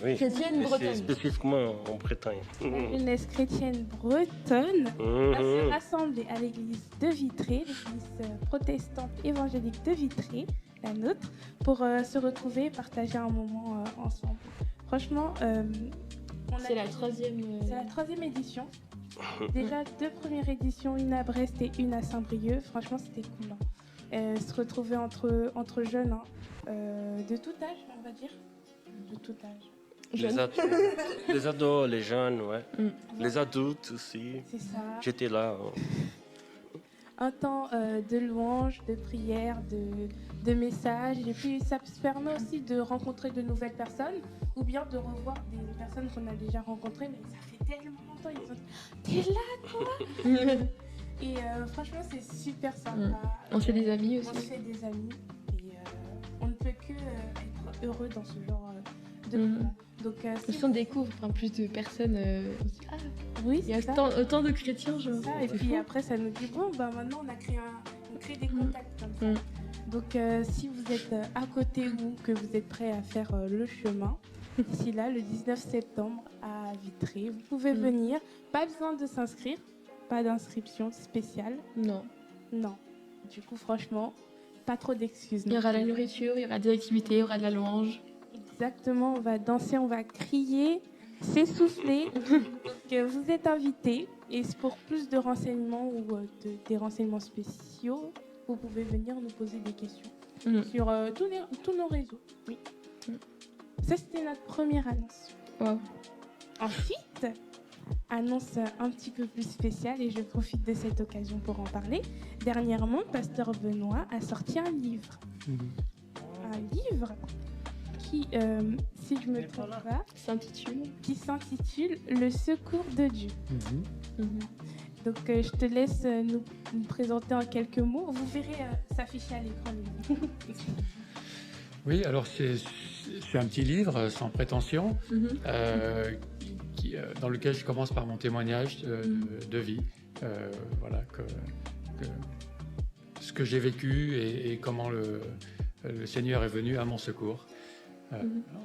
oui. Chrétienne bretonne. C'est spécifiquement en Bretagne. La jeunesse chrétienne bretonne va se rassembler à l'église de Vitré, l'église protestante évangélique de Vitré, la nôtre, pour se retrouver et partager un moment ensemble. Franchement, c'est la troisième édition. Déjà 2 premières éditions, une à Brest et une à Saint-Brieuc. Franchement, c'était cool. Se retrouver entre jeunes, de tout âge, on va dire. De tout âge. Les ados, les jeunes, les adultes aussi. C'est ça. J'étais là. Un temps de louange, de prière, de messages. Et puis, ça permet aussi de rencontrer de nouvelles personnes ou bien de revoir des personnes qu'on a déjà rencontrées. Mais ça fait tellement longtemps. Ils ont dit, t'es là, toi? Et franchement, c'est super sympa. On se fait des amis aussi. On se fait des amis. Et on ne peut que être heureux dans ce genre de moment. Donc, si on découvre plus de personnes, on se dit, oui, il y a autant de chrétiens. Genre. Ça, et puis après, ça nous dit, bon, maintenant, on crée des contacts comme ça. Donc, si vous êtes à côté ou que vous êtes prêts à faire le chemin, d'ici là, le 19 septembre à Vitré, vous pouvez venir. Pas besoin de s'inscrire. Pas d'inscription spéciale. Non. Du coup, franchement, pas trop d'excuses. Il y aura la nourriture, il y aura des activités, il y aura de la louange. Exactement, on va danser, on va crier, s'essouffler. Donc, vous êtes invités. Et pour plus de renseignements ou des renseignements spéciaux, vous pouvez venir nous poser des questions sur tous nos réseaux. Oui. Ça, c'était notre première annonce. Wow. Ensuite, annonce un petit peu plus spéciale et je profite de cette occasion pour en parler. Dernièrement, Pasteur Benoît a sorti un livre. Un livre qui, si je me trompe pas, S'intitule. qui s'intitule Le Secours de Dieu. Mhm. Donc je te laisse nous présenter en quelques mots. Vous verrez s'afficher à l'écran. Oui, alors c'est un petit livre sans prétention, dans lequel je commence par mon témoignage de vie. Voilà, ce que j'ai vécu et comment le Seigneur est venu à mon secours.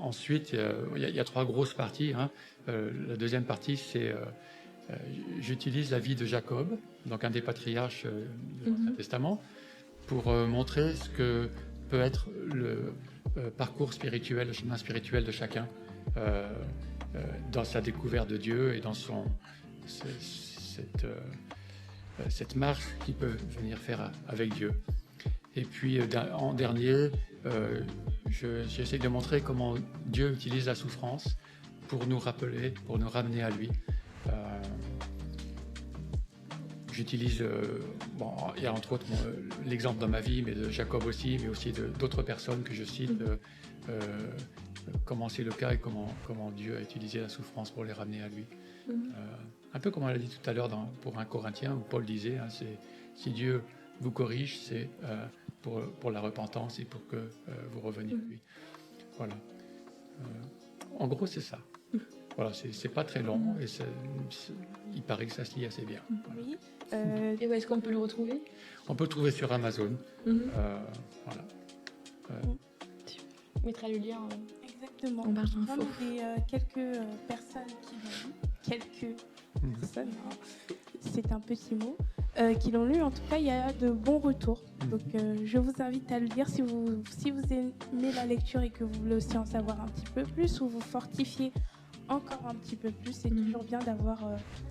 Ensuite, il y a 3 grosses parties. La deuxième partie, c'est j'utilise la vie de Jacob, donc un des patriarches de l'Ancien Testament, pour montrer ce que peut être le parcours spirituel, le chemin spirituel de chacun dans sa découverte de Dieu et dans cette marche qu'il peut venir faire avec Dieu. Et puis en dernier, j'essaie de montrer comment Dieu utilise la souffrance pour nous rappeler, pour nous ramener à lui. J'utilise, il y a entre autres l'exemple dans ma vie, mais de Jacob aussi, mais aussi d'autres personnes que je cite, comment c'est le cas et comment Dieu a utilisé la souffrance pour les ramener à lui. Un peu comme on l'a dit tout à l'heure pour 1 Corinthiens, où Paul disait, si Dieu vous corrige, c'est pour la repentance et pour que vous reveniez à lui. Voilà. En gros, c'est ça. Voilà, c'est pas très long et il paraît que ça se lit assez bien. Oui. Et où est-ce qu'on peut le retrouver? On peut le trouver sur Amazon. Voilà. On mettra le lien Exactement. en barre d'infos. Vraiment quelques personnes qui l'ont lu. Quelques personnes, c'est un petit mot, qui l'ont lu. En tout cas, il y a de bons retours. Donc, je vous invite à le lire si vous aimez la lecture et que vous voulez aussi en savoir un petit peu plus ou vous fortifier encore un petit peu plus. C'est toujours bien d'avoir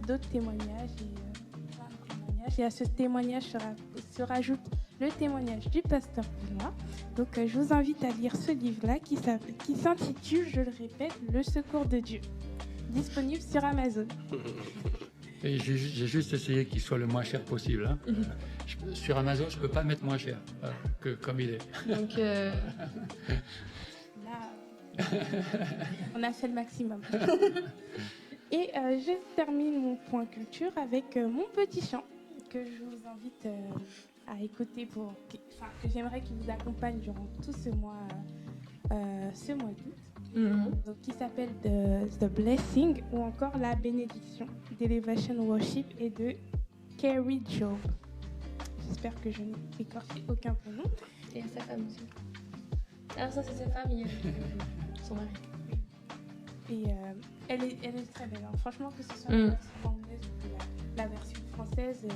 d'autres témoignages et à ce témoignage se rajoute le témoignage du pasteur Benoît. Donc je vous invite à lire ce livre-là qui s'intitule, je le répète, Le Secours de Dieu, disponible sur Amazon. Et j'ai juste essayé qu'il soit le moins cher possible. Sur Amazon, je ne peux pas mettre moins cher que comme il est. Donc, Là, on a fait le maximum. Et je termine mon point culture avec mon petit chant que je vous invite à écouter que j'aimerais qu'il vous accompagne durant tout ce mois d'août. Donc, qui s'appelle The Blessing ou encore La Bénédiction d'Elevation Worship et de Carrie Job. J'espère que je n'ai écorché aucun prénom. et à sa femme aussi. Alors ça, c'est sa femme, il y a son mari. Et elle est très belle. Franchement, que ce soit la version anglaise ou la version française,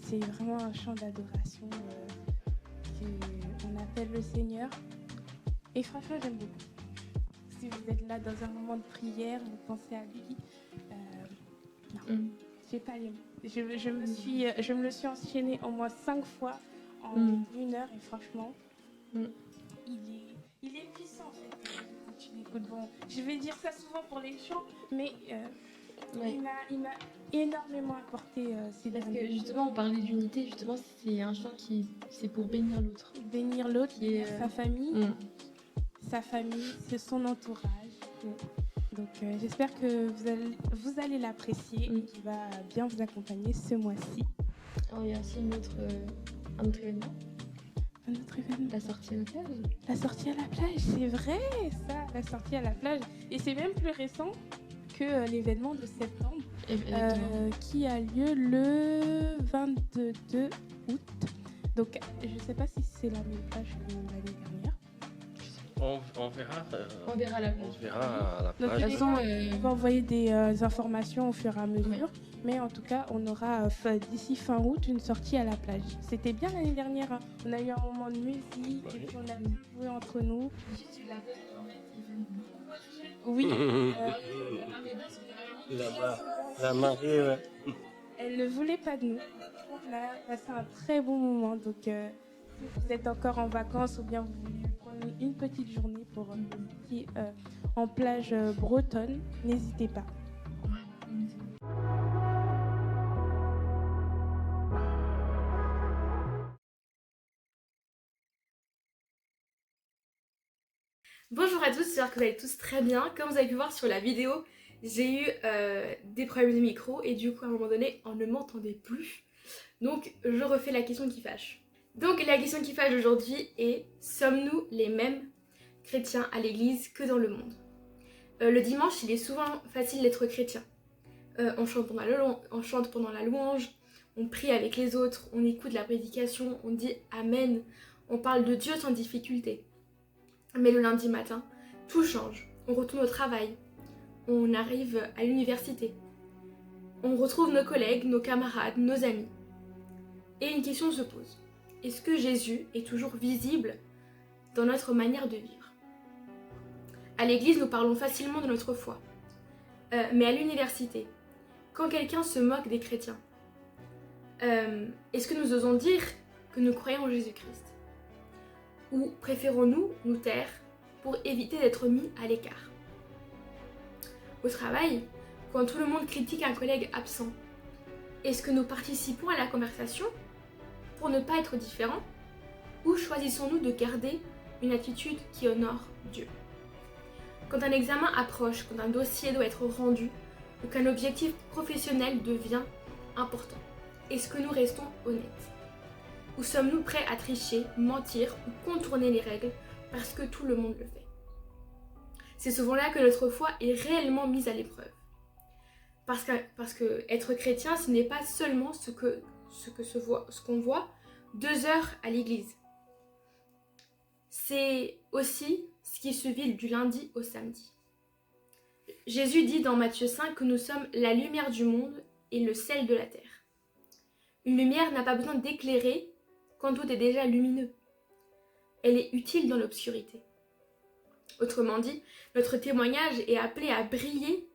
c'est vraiment un chant d'adoration qu'on appelle le Seigneur. Et franchement, j'aime beaucoup. Si vous êtes là dans un moment de prière, vous pensez à lui. J'ai pas les mots. Je me le suis enchaîné au moins 5 fois en 1 heure et franchement, il est puissant en fait. Quand tu l'écoutes, bon, je vais dire ça souvent pour les chants, mais il m'a énormément apporté ces Parce derniers que justement, on parlait d'unité, justement, c'est un chant qui c'est pour bénir l'autre. bénir l'autre, Qui est, bénir sa famille, c'est son entourage. Donc j'espère que vous allez l'apprécier et qu'il va bien vous accompagner ce mois-ci. Oh, il y a aussi un autre événement, Un autre événement. la sortie à la plage. La sortie à la plage, c'est vrai ça, la sortie à la plage. Et c'est même plus récent que l'événement de septembre qui a lieu le 22 août. Donc je ne sais pas si c'est la même plage que l'année dernière. On verra. On verra la plage. On verra à la Donc, plage. De toute façon, on va envoyer des informations au fur et à mesure. Mais en tout cas, on aura d'ici fin août une sortie à la plage. C'était bien l'année dernière. Hein. On a eu un moment de musique et puis on a joué entre nous. Oui. Là-bas, la marée, ouais. Elle ne voulait pas de nous. On a passé un très bon moment. Donc, si vous êtes encore en vacances ou bien vous voulez prendre une petite journée pour visiter en plage bretonne, n'hésitez pas. Bonjour à tous, j'espère que vous allez tous très bien. Comme vous avez pu voir sur la vidéo, j'ai eu des problèmes de micro et du coup à un moment donné on ne m'entendait plus. Donc je refais la question qui fâche. Donc la question qui fâche aujourd'hui est: sommes-nous les mêmes chrétiens à l'église que dans le monde? Le dimanche il est souvent facile d'être chrétien. On chante pendant la louange, on prie avec les autres, on écoute la prédication, on dit Amen, on parle de Dieu sans difficulté. Mais le lundi matin, tout change. On retourne au travail, on arrive à l'université, on retrouve nos collègues, nos camarades, nos amis. Et une question se pose. Est-ce que Jésus est toujours visible dans notre manière de vivre? À l'église, nous parlons facilement de notre foi. Mais à l'université, quand quelqu'un se moque des chrétiens, est-ce que nous osons dire que nous croyons en Jésus-Christ? Ou préférons-nous nous taire pour éviter d'être mis à l'écart? Au travail, quand tout le monde critique un collègue absent, est-ce que nous participons à la conversation pour ne pas être différents? Ou choisissons-nous de garder une attitude qui honore Dieu? Quand un examen approche, quand un dossier doit être rendu, ou qu'un objectif professionnel devient important, est-ce que nous restons honnêtes? Ou sommes-nous prêts à tricher, mentir ou contourner les règles parce que tout le monde le fait? C'est souvent là que notre foi est réellement mise à l'épreuve. Parce que être chrétien, ce n'est pas seulement ce qu'on voit 2 heures à l'église. C'est aussi ce qui se vit du lundi au samedi. Jésus dit dans Matthieu 5 que nous sommes la lumière du monde et le sel de la terre. Une lumière n'a pas besoin d'éclairer quand tout est déjà lumineux. Elle est utile dans l'obscurité. Autrement dit, notre témoignage est appelé à briller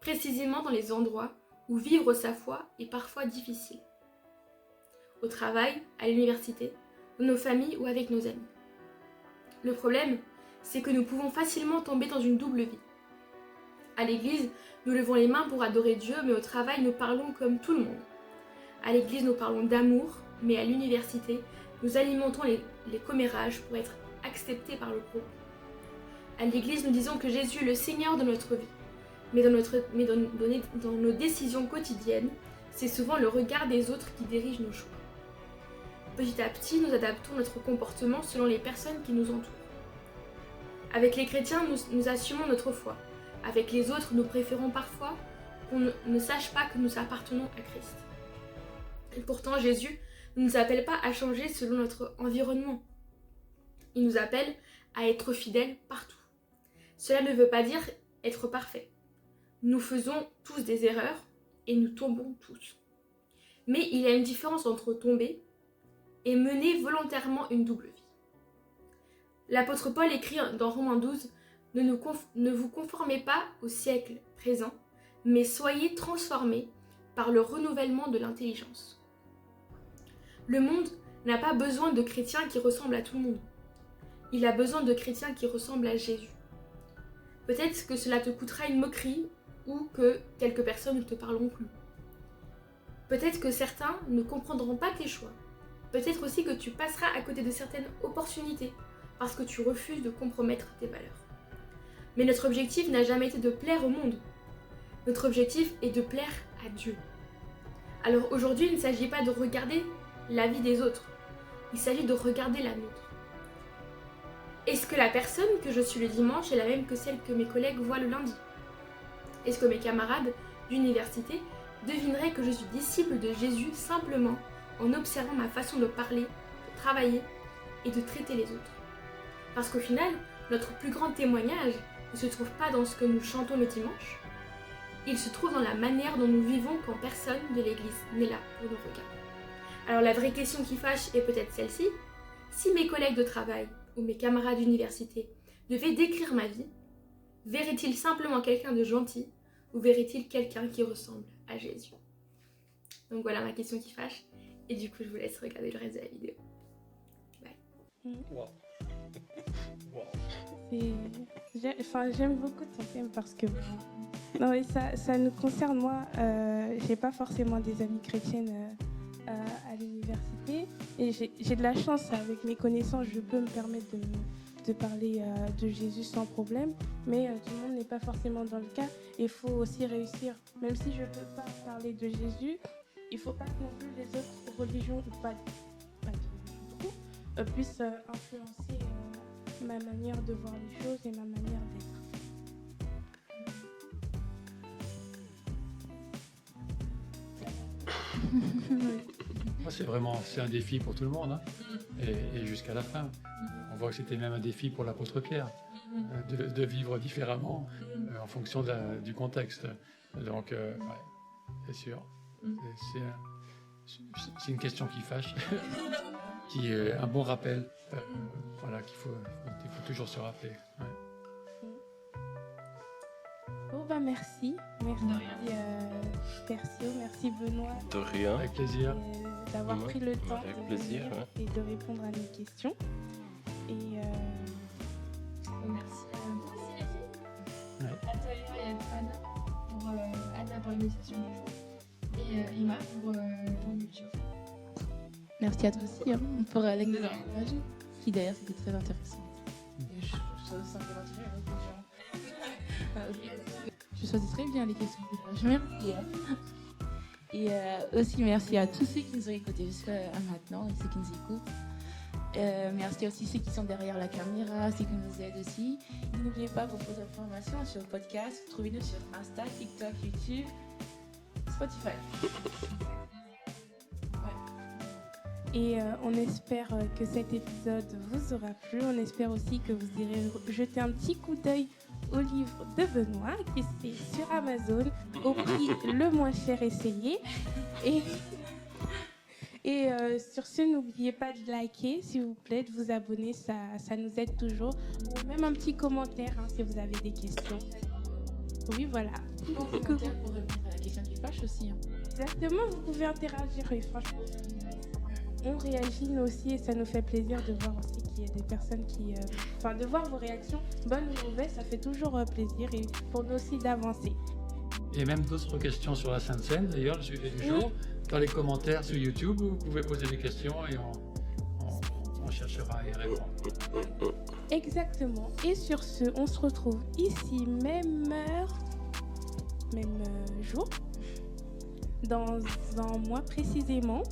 précisément dans les endroits où vivre sa foi est parfois difficile. Au travail, à l'université, dans nos familles ou avec nos amis. Le problème, c'est que nous pouvons facilement tomber dans une double vie. À l'église, nous levons les mains pour adorer Dieu, mais au travail, nous parlons comme tout le monde. À l'église, nous parlons d'amour, mais à l'université, nous alimentons les commérages pour être acceptés par le groupe. À l'église, nous disons que Jésus est le Seigneur de notre vie. Mais dans nos décisions quotidiennes, c'est souvent le regard des autres qui dirige nos choix. Petit à petit, nous adaptons notre comportement selon les personnes qui nous entourent. Avec les chrétiens, nous assumons notre foi. Avec les autres, nous préférons parfois qu'on ne sache pas que nous appartenons à Christ. Et pourtant, Jésus ne nous appelle pas à changer selon notre environnement. Il nous appelle à être fidèles partout. Cela ne veut pas dire être parfait. Nous faisons tous des erreurs et nous tombons tous. Mais il y a une différence entre tomber et mener volontairement une double vie. L'apôtre Paul écrit dans Romains 12 « Ne vous conformez pas au siècle présent, mais soyez transformés par le renouvellement de l'intelligence. » Le monde n'a pas besoin de chrétiens qui ressemblent à tout le monde. Il a besoin de chrétiens qui ressemblent à Jésus. Peut-être que cela te coûtera une moquerie ou que quelques personnes ne te parleront plus. Peut-être que certains ne comprendront pas tes choix. Peut-être aussi que tu passeras à côté de certaines opportunités parce que tu refuses de compromettre tes valeurs. Mais notre objectif n'a jamais été de plaire au monde. Notre objectif est de plaire à Dieu. Alors aujourd'hui, il ne s'agit pas de regarder la vie des autres. Il s'agit de regarder la nôtre. Est-ce que la personne que je suis le dimanche est la même que celle que mes collègues voient le lundi? Est-ce que mes camarades d'université devineraient que je suis disciple de Jésus simplement en observant ma façon de parler, de travailler et de traiter les autres? Parce qu'au final, notre plus grand témoignage ne se trouve pas dans ce que nous chantons le dimanche, il se trouve dans la manière dont nous vivons quand personne de l'église n'est là pour nous regarder. Alors la vraie question qui fâche est peut-être celle-ci: si mes collègues de travail ou mes camarades d'université devaient décrire ma vie, verraient-ils simplement quelqu'un de gentil ou verraient-ils quelqu'un qui ressemble à Jésus? Donc voilà ma question qui fâche, et du coup je vous laisse regarder le reste de la vidéo. Bye. Wow. J'aime beaucoup ton thème parce que non, mais ça nous concerne. Moi, j'ai pas forcément des amies chrétiennes à l'université et j'ai de la chance avec mes connaissances, je peux me permettre de parler de Jésus sans problème, mais tout le monde n'est pas forcément dans le cas. Il faut aussi réussir, même si je ne peux pas parler de Jésus, il ne faut pas que non plus les autres religions, pas de religion du coup, puissent influencer ma manière de voir les choses et ma manière d'être. Moi, c'est un défi pour tout le monde, hein, et jusqu'à la fin. On voit que c'était même un défi pour l'apôtre Pierre, de vivre différemment en fonction du contexte. Donc, ouais, c'est sûr. C'est une question qui fâche, qui est un bon rappel, voilà, qu'il faut toujours se rappeler. Ouais. Bon, bah merci. Merci, Percio, merci Benoît. De rien. Avec plaisir. D'avoir pris le temps Avec de plaisir, venir ouais. et de répondre à nos questions. Et Merci à vous aussi, les filles. Ouais. À toi et à Anna pour l'initiation du jour. Et Emma pour YouTube. Merci à toi aussi pour l'exposé, qui d'ailleurs c'était très intéressant. Et je simplement je choisis très bien les questions. Je remercie. Et aussi merci à tous ceux qui nous ont écoutés jusqu'à maintenant et ceux qui nous écoutent. Merci aussi ceux qui sont derrière la caméra, ceux qui nous aident aussi. Et n'oubliez pas vos informations sur le podcast. Trouvez-nous sur Insta, TikTok, YouTube, Spotify. Et on espère que cet épisode vous aura plu. On espère aussi que vous irez jeter un petit coup d'œil au livre de Benoît, qui est sur Amazon, au prix le moins cher essayé. Et sur ce, n'oubliez pas de liker, s'il vous plaît, de vous abonner, ça nous aide toujours. Ou même un petit commentaire si vous avez des questions. Oui, voilà. Pour répondre à la question du flash aussi. Exactement, vous pouvez interagir et franchement, on réagit nous aussi et ça nous fait plaisir de voir aussi qu'il y a des personnes qui... de voir vos réactions, bonnes ou mauvaises, ça fait toujours plaisir et pour nous aussi d'avancer. Et même d'autres questions sur la Sainte Seine, d'ailleurs, le sujet du jour. Dans les commentaires sur YouTube, vous pouvez poser des questions et on cherchera à y répondre. Exactement. Et sur ce, on se retrouve ici, même heure, même jour, dans un mois précisément.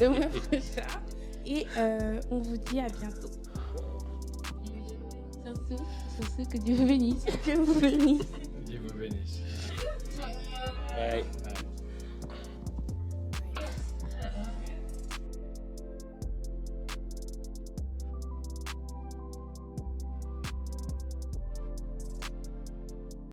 Le mois prochain. Et on vous dit à bientôt. Sur ce, que Dieu vous bénisse. Que vous bénisse. Dieu vous bénisse. Ouais.